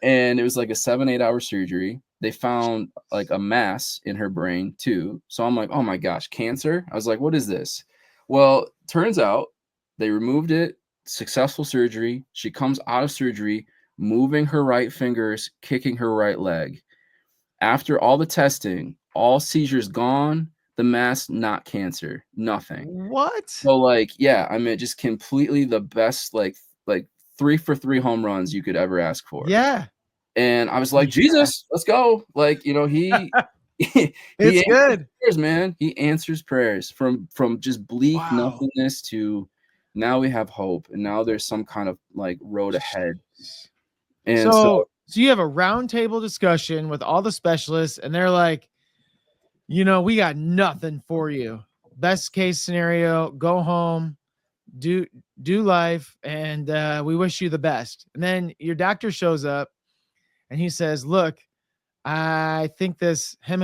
And it was like a 7-8 hour surgery. They found like a mass in her brain too. So I'm like, oh my gosh, cancer? I was like, what is this? Well, turns out they removed it, successful surgery. She comes out of surgery, moving her right fingers, kicking her right leg. After all the testing, all seizures gone, the mass not cancer, nothing. What? So like, yeah, I mean, just completely the best like 3 for 3 home runs you could ever ask for. Yeah. And I was like, Yeah. "Jesus, let's go." Like, he It's answers good. prayers, man. He answers prayers from just bleak Wow. nothingness to now we have hope, and now there's some kind of like road ahead. And so So you have a roundtable discussion with all the specialists, and they're like, we got nothing for you. Best case scenario, go home, do do life, and we wish you the best. And then your doctor shows up, and he says, "Look, I think this I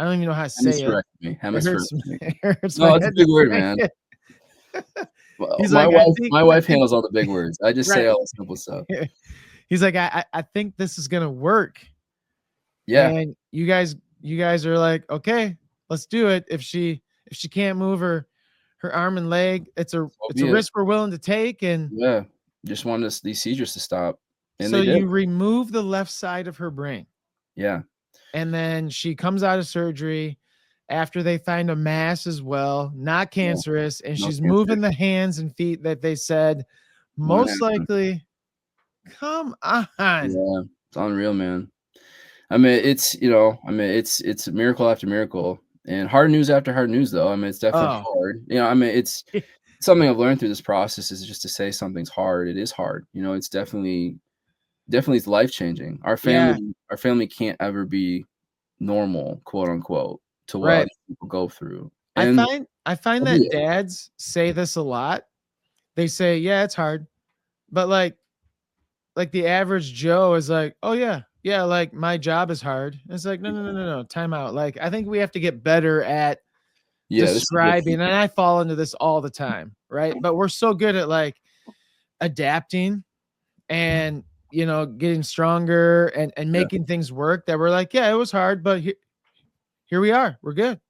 don't even know how to say it. hemispherectomy, It hurts. hemispherectomy. It hurts my No, it's a head to big word, say man. it." Well, He's like, my I wife think, handles all the big words. I just say right. all the simple stuff. He's like, I think this is gonna work. Yeah, And you guys are like, okay, let's do it. If she can't move her arm and leg, it's a so it's a be it. risk we're willing to take. And Yeah, just wanted these seizures to stop, and so they did. you remove the left side of her brain, Yeah, and then she comes out of surgery after they find a mass as well, not yeah, cancerous, and no she's cancer. moving the hands and feet that they said Wouldn't most happen. likely. Come on. Yeah, it's unreal, man. It's miracle after miracle, and hard news after hard news, though. I mean, it's definitely Oh, hard. It's something I've learned through this process is just to say something's hard. It is hard. It's definitely it's life changing. yeah, Our family can't ever be normal, quote unquote, to what right. other people go through. I And find I find so be that it. dads say this a lot. They say, "Yeah, it's hard." But like the average Joe is like, "Oh yeah. Yeah, like my job is hard." It's like, "No, no, no, no, no. Time out." Like I think we have to get better at Yeah, this is describing, different. and I fall into this all the time, right? But we're so good at like adapting and getting stronger and Yeah. making things work that we're like, "Yeah, it was hard, but here we are. We're good."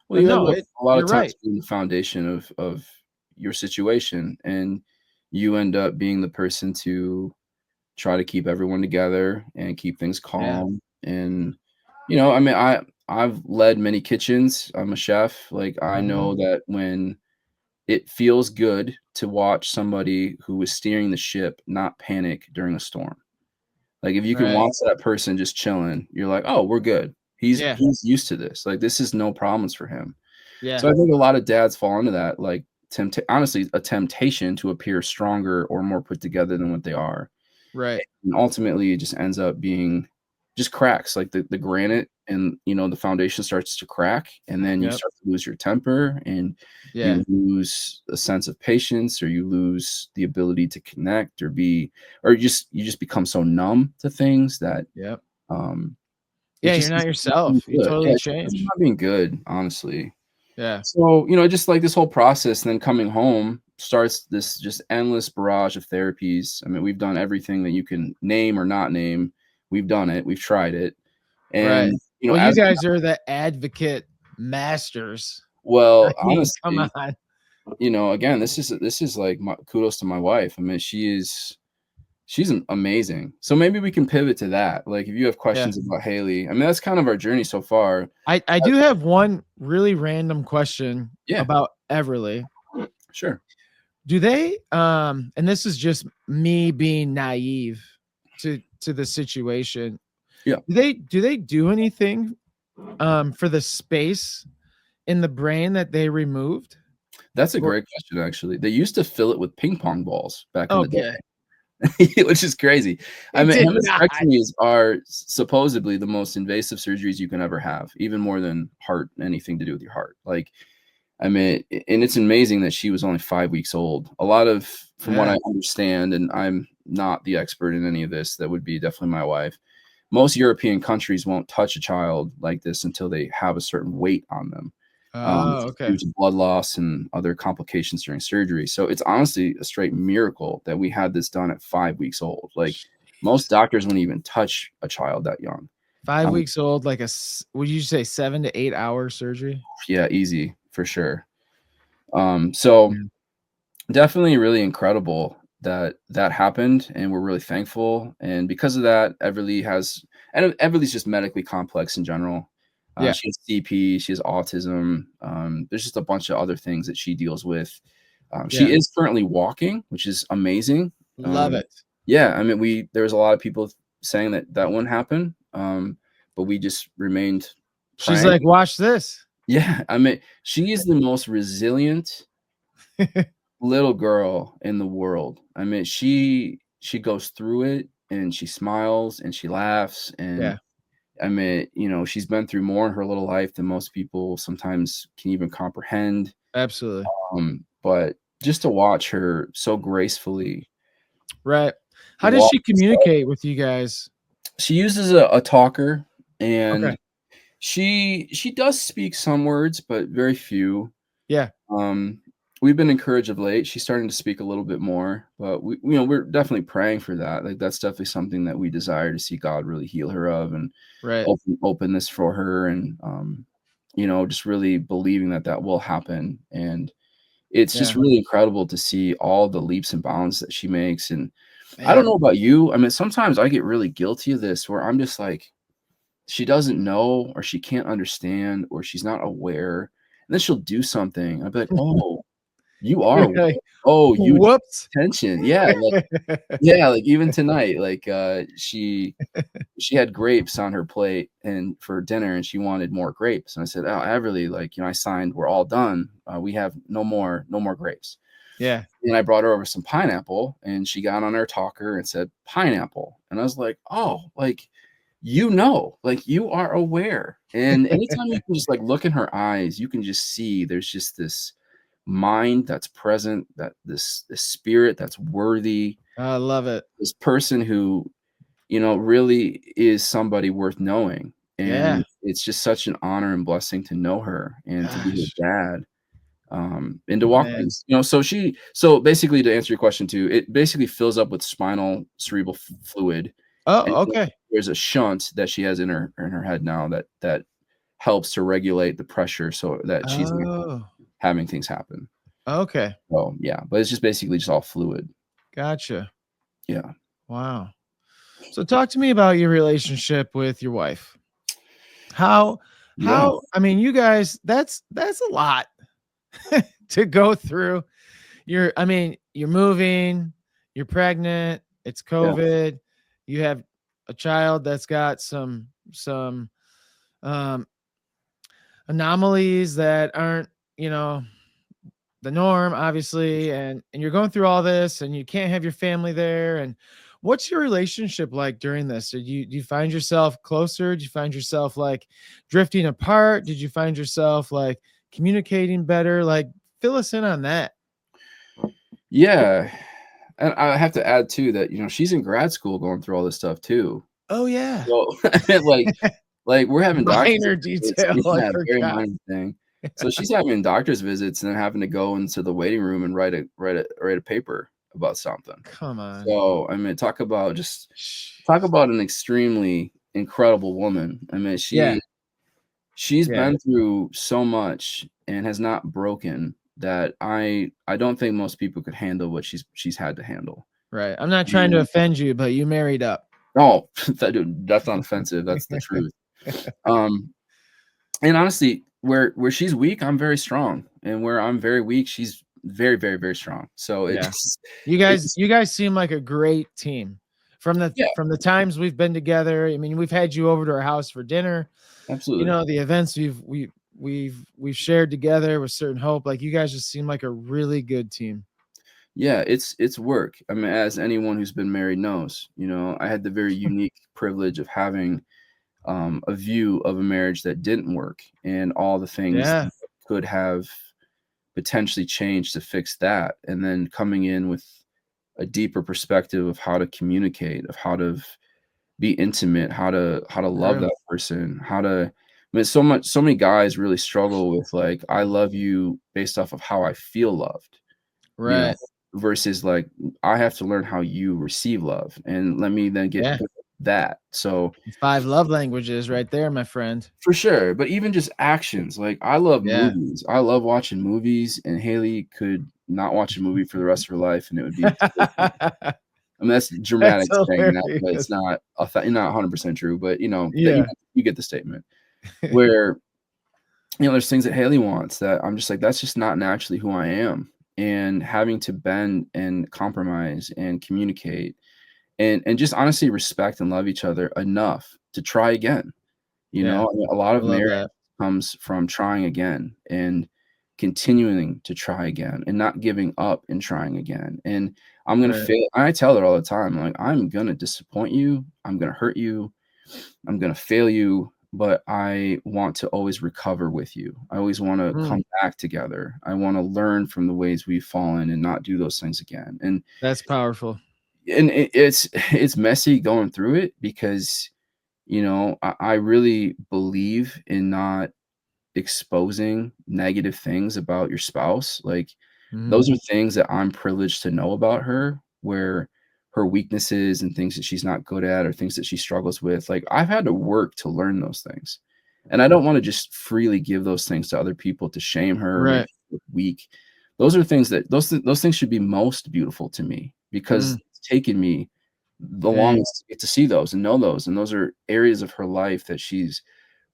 Well, But you end no, up a lot of you're times right. being the foundation of your situation, and you end up being the person to try to keep everyone together and keep things Yeah. calm. And I've led many kitchens. I'm a chef. Like I Mhm. know that when it feels good to watch somebody who is steering the ship not panic during a storm. Like if you can Right. watch that person just chilling, you're like, oh, we're good. Yeah. He's used to this. Like this is no problems for him. Yeah. So I think a lot of dads fall into that, like honestly, a temptation to appear stronger or more put together than what they are. Right. And ultimately, it just ends up being just cracks, like the granite, and the foundation starts to crack, and then you Yep. start to lose your temper, and Yeah. you lose a sense of patience, or you lose the ability to connect, or you just become so numb to things that Yep. um, it Yeah, you're just not ends up not being yourself. You good. Yeah, totally it just ends up change. not being good, honestly. Yeah. So, just like this whole process, and then coming home starts this just endless barrage of therapies. I mean, we've done everything that you can name or not name. We've done it. We've tried it. Right. And, Well, you as guys are the advocate masters. I well, mean, come honestly, on. again, this is like kudos to my wife. I mean, she's amazing. So maybe we can pivot to that. Like, if you have Yeah. questions about Haley, I mean, that's kind of our journey so far. I do have one really random question Yeah, about Everly. sure. Do they and this is just me being naive to the situation. Yeah, Do they do anything for the space in the brain that they removed? that's a Or great question. Actually, they used to fill it with ping pong balls back in the day. okay. Which is crazy. I It mean, did not. hemispherectomies are supposedly the most invasive surgeries you can ever have, even more than heart, anything to do with your heart. Like, I mean, and it's amazing that she was only 5 weeks old. A lot of, from what Yeah. I understand, and I'm not the expert in any of this, that would be definitely my wife. Most European countries won't touch a child like this until they have a certain weight on them, Oh, okay. due to blood loss and other complications during surgery. So it's honestly a straight miracle that we had this done at 5 weeks old. Like most Jeez. doctors wouldn't even touch a child that young. 5 Um, weeks old, like would you say 7 to 8 hour surgery? yeah, easy for sure. So Yeah. definitely really incredible that that happened, and we're really thankful. And because of that, Everly's just medically complex in general. Yeah. She has CP, she has autism. There's just a bunch of other things that she deals with. She Yeah. is currently walking, which is amazing. Love Um, it. yeah, I mean, there was a lot of people saying that that wouldn't happen, but we just remained She's praying. like, "Watch this." Yeah, I mean, she is the most resilient little girl in the world. I mean, she goes through it and she smiles and she laughs and Yeah, I mean, she's been through more in her little life than most people sometimes can even comprehend. absolutely. But just to watch her so gracefully Right. How does walk she and stuff. communicate with you guys? She uses a talker Okay. and she does speak some words, but very few. Yeah. Um, we've been encouraged of late. She's starting to speak a little bit more, but we're definitely praying for that. Like that's definitely something that we desire to see God really heal her of and Right. open this for her and just really believing that that will happen. And it's just Yeah. really incredible to see all the leaps and bounds that she makes. And I don't Man. know about you. I mean, sometimes I get really guilty of this where I'm just like, she doesn't know or she can't understand or she's not aware. And then she'll do something. I'll be like, oh, you are You're aware. like, Oh, you "Whoops." attention. Yeah, like even tonight, like she had grapes on her plate and for dinner and she wanted more grapes. And I said, oh, I really like, I signed, we're all done. We have no more grapes. Yeah. And I brought her over some pineapple and she got on her talker and said pineapple. And I was like, oh, like, like you are aware. And anytime you can just like look in her eyes, you can just see there's just this mind that's present, that this spirit that's worthy, I love it. this person who really is somebody worth knowing. Yeah. And it's just such an honor and blessing to know her and to be Gosh, her dad. And to walk man. these, so basically to answer your question too, it basically fills up with spinal cerebral fluid. And Oh, okay. there's a shunt that she has in her head now that helps to regulate the pressure so that she's not Oh, having things happen. okay. So yeah, but it's just basically just all fluid. Gotcha. Yeah. Wow. So talk to me about your relationship with your wife. How Yeah. I mean, you guys, that's a lot to go through. I mean, you're moving, you're pregnant, it's Yeah. COVID, you have a child that's got some um anomalies that aren't, you know, the norm, obviously, and you're going through all this and you can't have your family there. And what's your relationship like during this? Do you find yourself closer? Do you find yourself like drifting apart? Did you find yourself like communicating better? Like, fill us in on that. Yeah. And I have to add too that, she's in grad school going through all this stuff too. Oh yeah. So, like we're having doctor's Minor visits. detail, I Yeah, very forgot. minor thing. So she's having doctor's visits and then having to go into the waiting room and write a paper about something. Come on. So, I mean, talk about an extremely incredible woman. I mean, Yeah, she's yeah, been through so much and has not broken that I don't think most people could handle what she's had to handle. right. I'm not trying to And offend you, but you married up. oh, that's not offensive. That's the truth. Um, and honestly, where she's weak, I'm very strong, and where I'm very weak, she's very, very, very strong. So Yeah. it just You guys seem like a great team. yeah, From the times we've been together, I mean, we've had you over to our house for dinner. You absolutely. know, the events we've shared together with Certain Hope, like, you guys just seem like a really good team. Yeah, it's work. I mean, as anyone who's been married knows, I had the very unique privilege of having a view of a marriage that didn't work and all the things Yeah, that could have potentially changed to fix that, and then coming in with a deeper perspective of how to communicate, of how to be intimate, how to love true. that person, how to I mean, so many guys really struggle with like, I love you based off of how I feel loved, you know, Right. versus like I have to learn how you receive love and let me then get Yeah. good at that. So 5 love languages right there, my friend. for sure, but even just actions, like I love Yeah. movies. I love watching movies, and Haley could not watch a movie for the rest of her life, and it would be disgusting. I mean, that's That's dramatic saying that, but it's hilarious. not 100% true, but, that Yeah. you get the statement. Where, there's things that Haley wants that I'm just like, that's just not naturally who I am, and having to bend and compromise and communicate and just honestly respect and love each other enough to try again, You Yeah. know, I mean, a lot I of love marriage that. comes from trying again and continuing to try again and not giving up and trying again. And I'm gonna Right. fail. I tell her all the time, like, I'm gonna disappoint you, I'm gonna hurt you, I'm gonna fail you, but I want to always recover with you. I always want to Mm, come back together. I want to learn from the ways we've fallen and not do those things again. that's powerful. And it's messy going through it because I really believe in not exposing negative things about your spouse. Like, Mhm. those are things that I'm privileged to know about her, where her weaknesses and things that she's not good at or things that she struggles with. Like, I've had to work to learn those things. And I don't want to just freely give those things to other people to shame her or make Right. her look weak. Those are things that those things should be most beautiful to me because Mm, it's taken me the dang. longest to get to see those and know those. And those are areas of her life that she's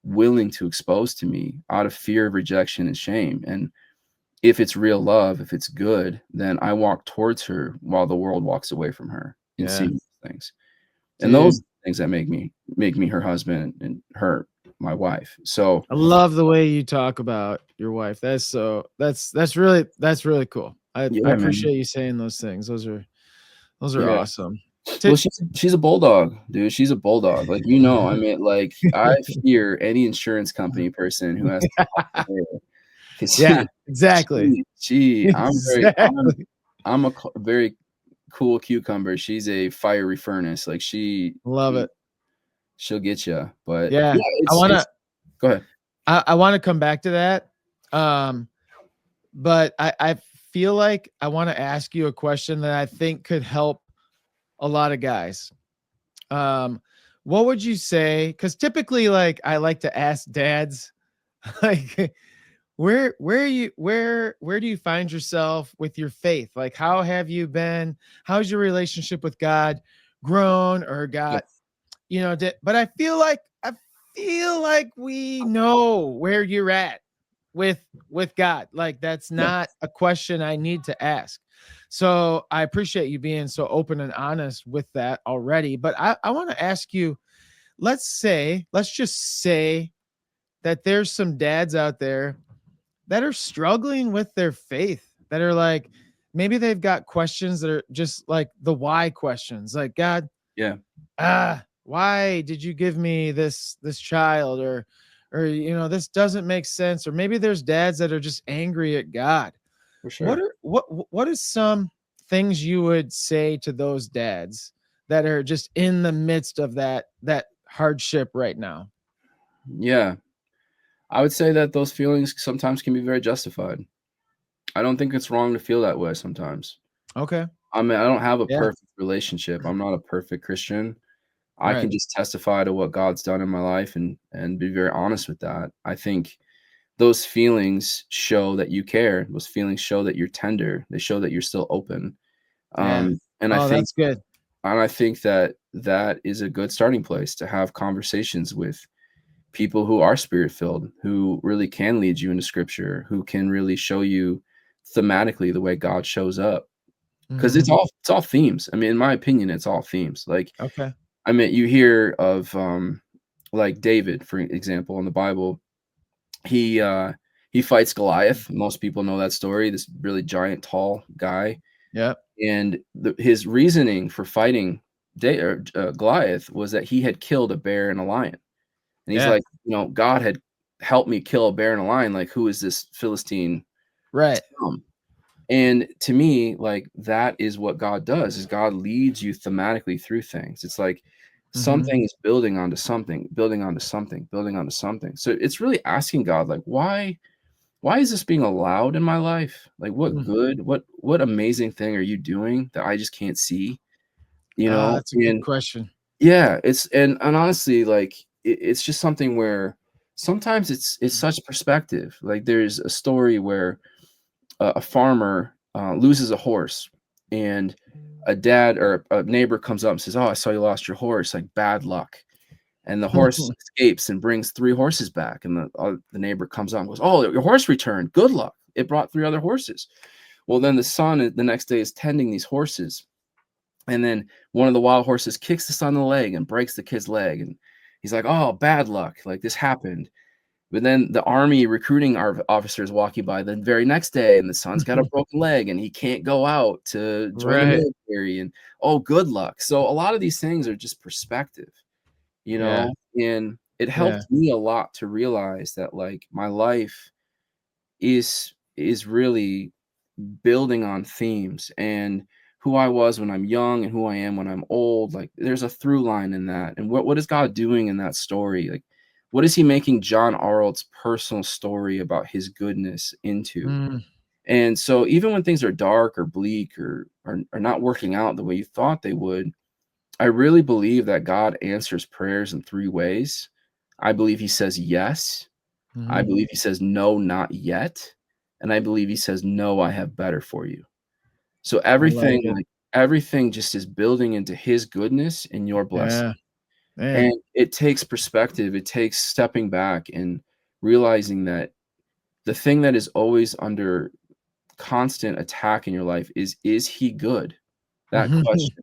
willing to expose to me out of fear of rejection and shame. And if it's real love, if it's good, then I walk towards her while the world walks away from her in Yeah. seeing those things. And those Dude, are things that make me her husband and her my wife. So I love the way you talk about your wife. That's really cool. I yeah, man. appreciate you saying those things. Those are Yeah. awesome. Well, Ti she's a bulldog, dude. She's a bulldog. Like, I mean, like, I fear any insurance company person who has to talk to her because Yeah, exactly. Exactly. I'm a very cool cucumber. She's a fiery furnace. Like, Love it. she'll get you. But Yeah. yeah, I wanna it's go ahead. I wanna come back to that. Um, but I feel like I wanna ask you a question that I think could help a lot of guys. Um, what would you say? Because typically, like, I like to ask dads, like, where do you find yourself with your faith? Like, how have you been? How's your relationship with God grown or Yeah, got, but I feel like we know where you're at with God. Like, that's yeah, not a question I need to ask. So I appreciate you being so open and honest with that already. But I want to ask you, let's just say that there's some dads out there that are struggling with their faith, that are like, maybe they've got questions that are just like the why questions, like, God, yeah, why did you give me this child, or this doesn't make sense, or maybe there's dads that are just angry at God. for What sure. are what is some things you would say to those dads that are just in the midst of that hardship right now? Yeah. I would say that those feelings sometimes can be very justified. I don't think it's wrong to feel that way sometimes. Okay. I mean, I don't have a Yeah. perfect relationship. I'm not a perfect Christian. I Right. can just testify to what God's done in my life and be very honest with that. I think those feelings show that you care. Those feelings show that you're tender. They show that you're still open. Yeah. And I Oh, think that's good. that that is a good starting place to have conversations with people who are spirit filled, who really can lead you into scripture, who can really show you thematically the way God shows up. Because Mhm. it's all themes. I mean, in my opinion, it's all themes. Like, Okay. I mean, you hear of like David, for example, in the Bible, he uh he fights Goliath. Most people know that story, this really giant, tall guy. Yep. And his reasoning for fighting Goliath was that he had killed a bear and a lion. And he's Yeah. like, God had helped me kill a bear and a lion. Like, who is this Philistine Right. scum? And to me, like, that is what God does, is God leads you thematically through things. It's like Mhm. something is building onto something, building onto something, building onto something. So it's really asking God, like, why is this being allowed in my life? Like, what Mm. good, what amazing thing are you doing that I just can't see? That's a good And question. yeah, and honestly, like, it's just something where sometimes it's such perspective. Like, there's a story where a farmer loses a horse, and a dad or a neighbor comes up and says, "Oh, I saw you lost your horse. Like, bad luck." And the horse escapes and brings three horses back. And the neighbor comes up and goes, "Oh, your horse returned. Good luck. It brought three other horses." Well, then the son the next day is tending these horses, and then one of the wild horses kicks the son in the leg and breaks the kid's leg. And He's like, "Oh, bad luck. Like this happened." But then the army recruiting our officers walking by the very next day, and the son's got a broken leg and he can't go out to join the Right. military. And oh, good luck. So a lot of these things are just perspective, you Yeah. know, and it Yeah. helped me a lot to realize that like my life is really building on themes and who I was when I'm young and who I am when I'm old. Like there's a through line in that. And what is God doing in that story? Like what is he making John Arlt's personal story about his goodness into? Mm. And so even when things are dark or bleak or not working out the way you thought they would, I really believe that God answers prayers in three ways. I believe he says yes. I Mhm. believe he says no, not yet. And I believe he says no, I have better for you. So I like it. everything just is building into his goodness and your blessing. Yeah. Man. And it takes perspective. It takes stepping back and realizing that the thing that is always under constant attack in your life is he good? That question.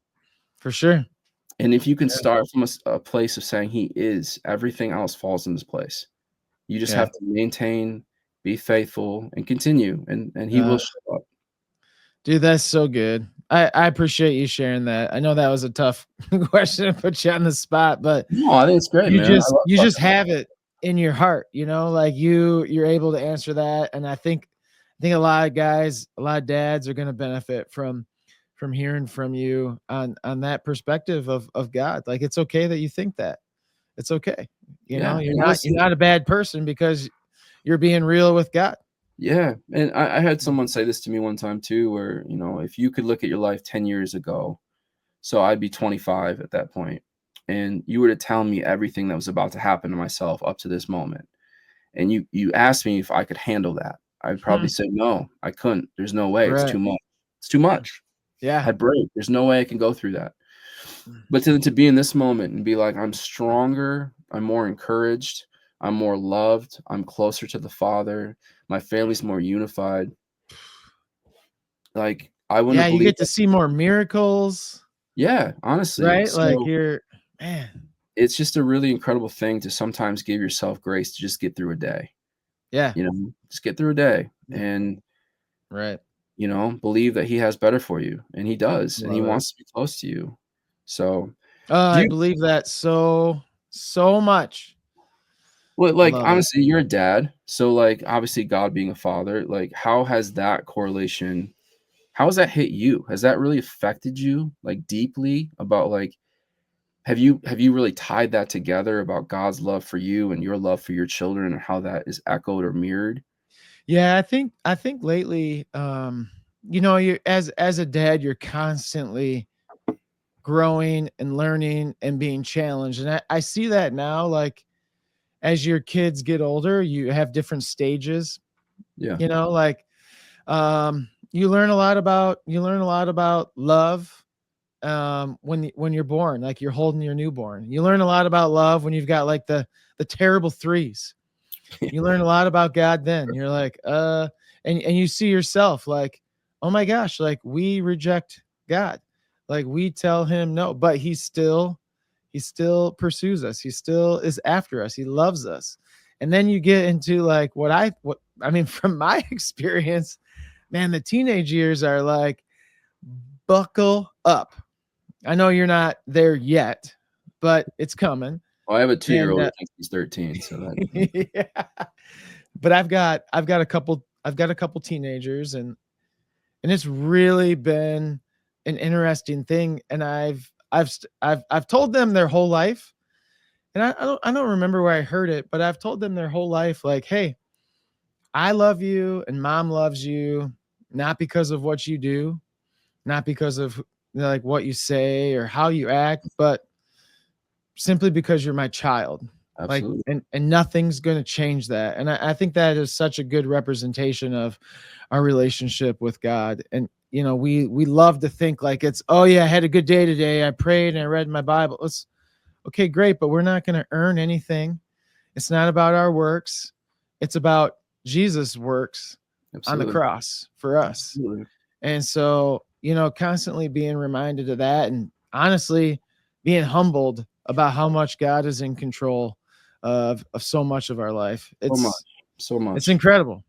For sure. And if you can Yeah. start from a place of saying he is, everything else falls into place. You just Yeah. have to maintain, be faithful, and continue, and he will Uh, show up. Dude, that's so good. I appreciate you sharing that. I know that was a tough question to put you on the spot, but No, I think it's great, you man. I just love you just talking. have it in your heart, like you're able to answer that. And I think a lot of guys, a lot of dads are going to benefit from hearing from you on that perspective of God. Like it's okay that you think that. It's okay. Yeah, You're and not you're honestly, not a bad person because you're being real with God. yeah, and I had someone say this to me one time too, where, if you could look at your life 10 years ago, so I'd be 25 at that point, and you were to tell me everything that was about to happen to myself up to this moment, and you asked me if I could handle that, I'd Hmm. probably say, "No, I couldn't. There's no way. It's Right. too much. It's too much. Yeah. I'd break. There's no way I can go through that." But to be in this moment and be like, I'm stronger, I'm more encouraged, I'm more loved, I'm closer to the Father, my family's more unified. Like, I wouldn't Yeah, have you believed get to that. see more miracles, Yeah, honestly. right? Like So you're man. it's just a really incredible thing to sometimes give yourself grace to just get through a day, Yeah. just get through a day Yeah. and, Right. believe that He has better for you. And He does, and He Love it. wants to be close to you. So, do I you believe that so much. Well, I like, love it. honestly, you're a dad, so, like, obviously, God being a father, like, how has that hit you? Has that really affected you, like, deeply about, like have you really tied that together about God's love for you and your love for your children and how that is echoed or mirrored? Yeah, I think lately, you as a dad, you're constantly growing and learning and being challenged. And I see that now, like as your kids get older, you have different stages, Yeah. like you learn a lot about love when you're born, like you're holding your newborn. You learn a lot about love when you've got like the terrible threes. You learn a lot about God then. You're like, and you see yourself like, oh my gosh, like we reject God. Like we tell him no, but he still pursues us. He still is after us. He loves us. And then you get into like what I mean from my experience, man, the teenage years are like buckle up. I know you're not there yet, but it's coming. Well, I have a And two-year-old who thinks he's 13, so that yeah. But I've got a couple teenagers, and it's really been an interesting thing. And I've told them their whole life, and I don't remember where I heard it, but I've told them their whole life, like, hey, I love you, and mom loves you, not because of what you do, not because of like what you say or how you act, but simply because you're my child. Like, absolutely. and nothing's going to change that. And I think that is such a good representation of our relationship with God. And we love to think like it's, oh yeah, I had a good day today, I prayed and I read my Bible. It's okay, great, but we're not going to earn anything. It's not about our works. It's about Jesus' works on the Absolutely. cross for us. Absolutely. And so, constantly being reminded of that, and honestly being humbled about how much God is in control of so much of our life. So It's much. incredible.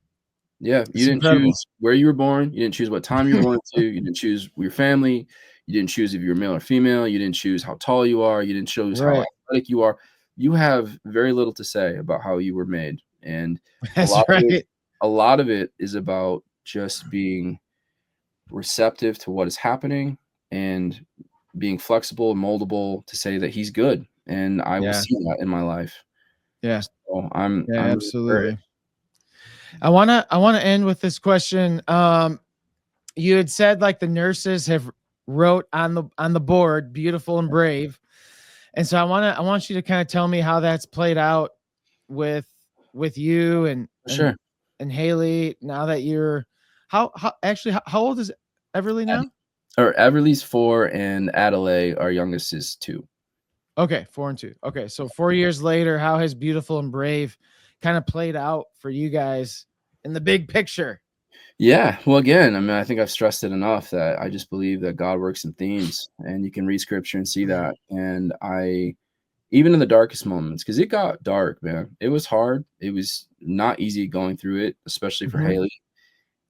Yeah, you It's didn't incredible. choose where you were born. You didn't choose what time you were born to. You didn't choose your family. You didn't choose if you were male or female. You didn't choose how tall you are. You didn't choose how Right. athletic you are. You have very little to say about how you were made, and That's right. a lot of it is about just being receptive to what is happening and being flexible and moldable to say that he's good, and I will Yeah. see that in my life. Yeah. So Yeah, I'm really encouraged. absolutely. I wanna end with this question. You had said like the nurses have wrote on the board, beautiful and brave. And so I want you to kind of tell me how that's played out with you For sure. and Haley now that you're how actually how old is Everly now? Or Everly's 4 and Adelaide, our youngest, is 2. Okay, 4 and 2. Okay, so 4 years later, how has beautiful and brave kind of played out for you guys in the big picture? Yeah, well, again, I mean, I think I've stressed it enough that I just believe that God works in themes, and you can read scripture and see that. And I, even in the darkest moments, because it got dark, man. It was hard. It was not easy going through it, especially for Mhm. Haley.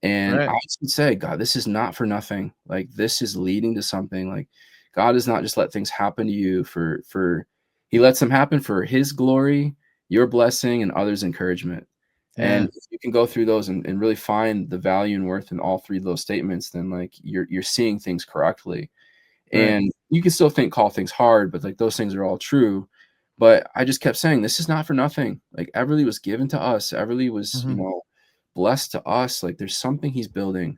And Right. I would say, God, this is not for nothing. Like this is leading to something. Like God does not just let things happen to you for He lets them happen for His glory, your blessing, and others' encouragement. And Yeah. if you can go through those and really find the value and worth in all three of those statements, then like you're seeing things correctly. Right. And you can still call things hard, but like those things are all true. But I just kept saying, this is not for nothing. Like Everly was given to us. Everly was, Mhm. blessed to us. Like there's something he's building.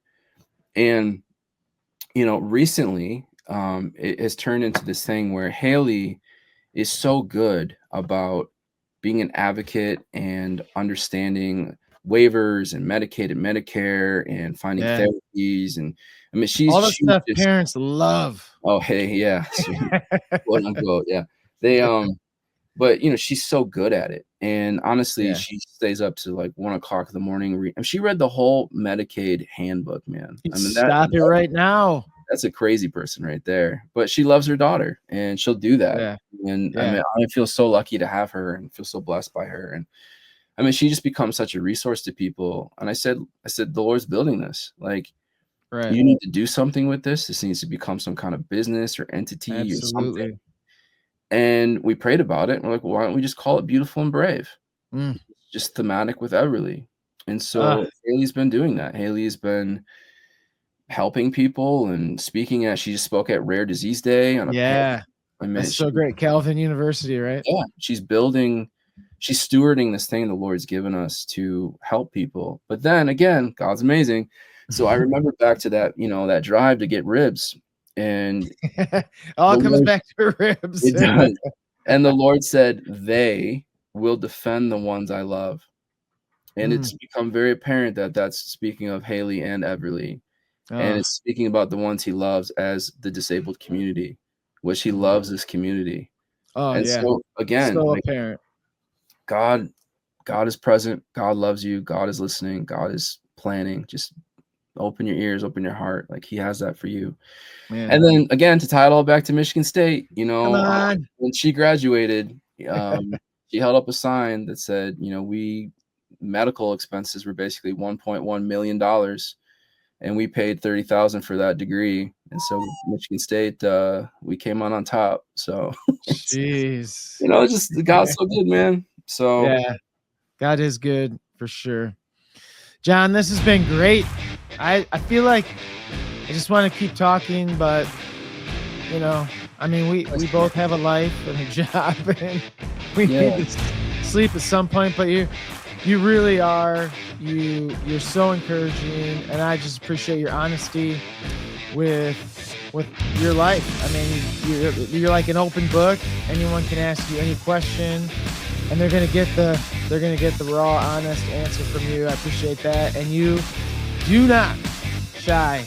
And, recently, it has turned into this thing where Haley is so good about being an advocate and understanding waivers and Medicaid and Medicare and finding Yeah. therapies. And I mean, All the she's stuff just, parents love. oh, hey, yeah, quote unquote. Yeah. They, but she's so good at it, and honestly, Yeah. she stays up to like 1 o'clock in the morning. And she read the whole Medicaid handbook, man. I mean Stop it right now. that's a crazy person right there. But she loves her daughter, and she'll do that. Yeah. And I Yeah. mean, I feel so lucky to have her, and feel so blessed by her. And I mean, she just becomes such a resource to people. And I said, the Lord's building this. Like, Right. you need to do something with this. This needs to become some kind of business or entity or something. Absolutely. And we prayed about it. And we're like, well, why don't we just call it Beautiful and Brave? Mm. Just thematic with Everly. And Ah, so Haley's been doing that. Haley's been helping people and speaking at, she just spoke at Rare Disease Day on a panel. yeah. I mean, That's so great. Calvin University, right? yeah, she's stewarding this thing the Lord's given us to help people. But then again, God's amazing. So I remember back to that, that drive to get ribs. And All the comes Lord, back to ribs. it does. And the Lord said, they will defend the ones I love. And Mm. it's become very apparent that that's speaking of Haley and Everly. And Oh, it's speaking about the ones he loves as the disabled community, which he mm. loves this community. Oh, And yeah. so again, So like apparent. God, God is present. God loves you. God is listening. God is planning. Just open your ears, open your heart. Like he has that for you. Man. And then again, to tie it all back to Michigan State, Come on. when she graduated, she held up a sign that said, we medical expenses were basically $1.1 million, and we paid 30,000 for that degree. And so Michigan State, we came on top. So, Jeez. just God's so good, man. So Yeah. God is good for sure. John, this has been great. I feel like I just want to keep talking, but I mean, we both have a life and a job, and we yeah, need to sleep at some point. But you really are. You're so encouraging, and I just appreciate your honesty with your life. I mean, you're like an open book. Anyone can ask you any question, and they're gonna get the raw, honest answer from you. I appreciate that, and you do not shy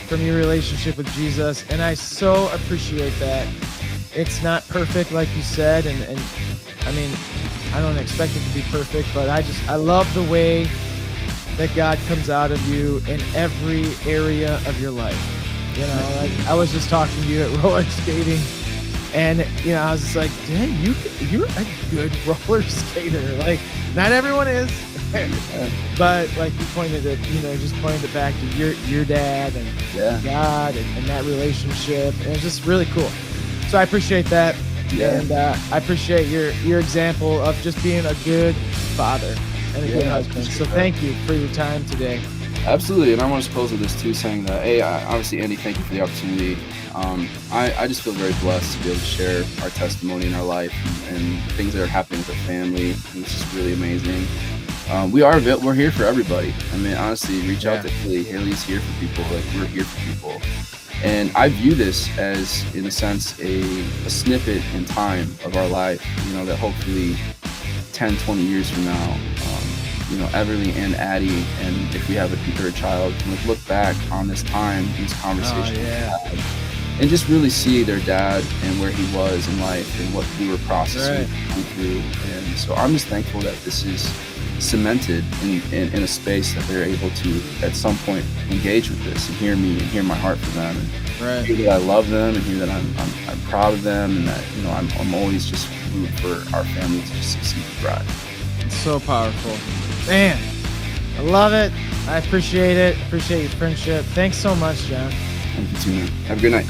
from your relationship with Jesus, and I so appreciate that. It's not perfect, like you said, and I mean, I don't expect it to be perfect, but I love the way that God comes out of you in every area of your life. Like I was just talking to you at roller skating, And, I was just like, "Dang, you're a good roller skater." Like, not everyone is, but, like, you pointed it, just pointed it back to your dad and Yeah. God and that relationship, and it's just really cool. So I appreciate that, Yeah. and, I appreciate your example of just being a good father and a good Yeah, I husband. So appreciate that. thank you for your time today. Absolutely, and I want to close with this too, saying that, hey, obviously, Andy, thank you for the opportunity. I just feel very blessed to be able to share our testimony in our life and things that are happening with our family, and it's just really amazing. We're here for everybody. I mean, honestly, reach out Yeah. to Haley. Haley's here for people. Like, we're here for people. And I view this as, in a sense, a snippet in time of our life, that hopefully 10, 20 years from now, Everly and Addie, and if we have a third child, can look back on this time, these Oh, conversations we yeah. had, and just really see their dad and where he was in life and what we were processing Right. going through. And so I'm just thankful that this is cemented in a space that they're able to at some point engage with this and hear me and hear my heart for them, and Right. hear that I love them, and hear that I'm proud of them, and that I'm always just rooting for our family to just succeed and thrive. It's so powerful. Man, I love it. I appreciate it. Appreciate your friendship. Thanks so much, John. Thank you too, man. Have a good night.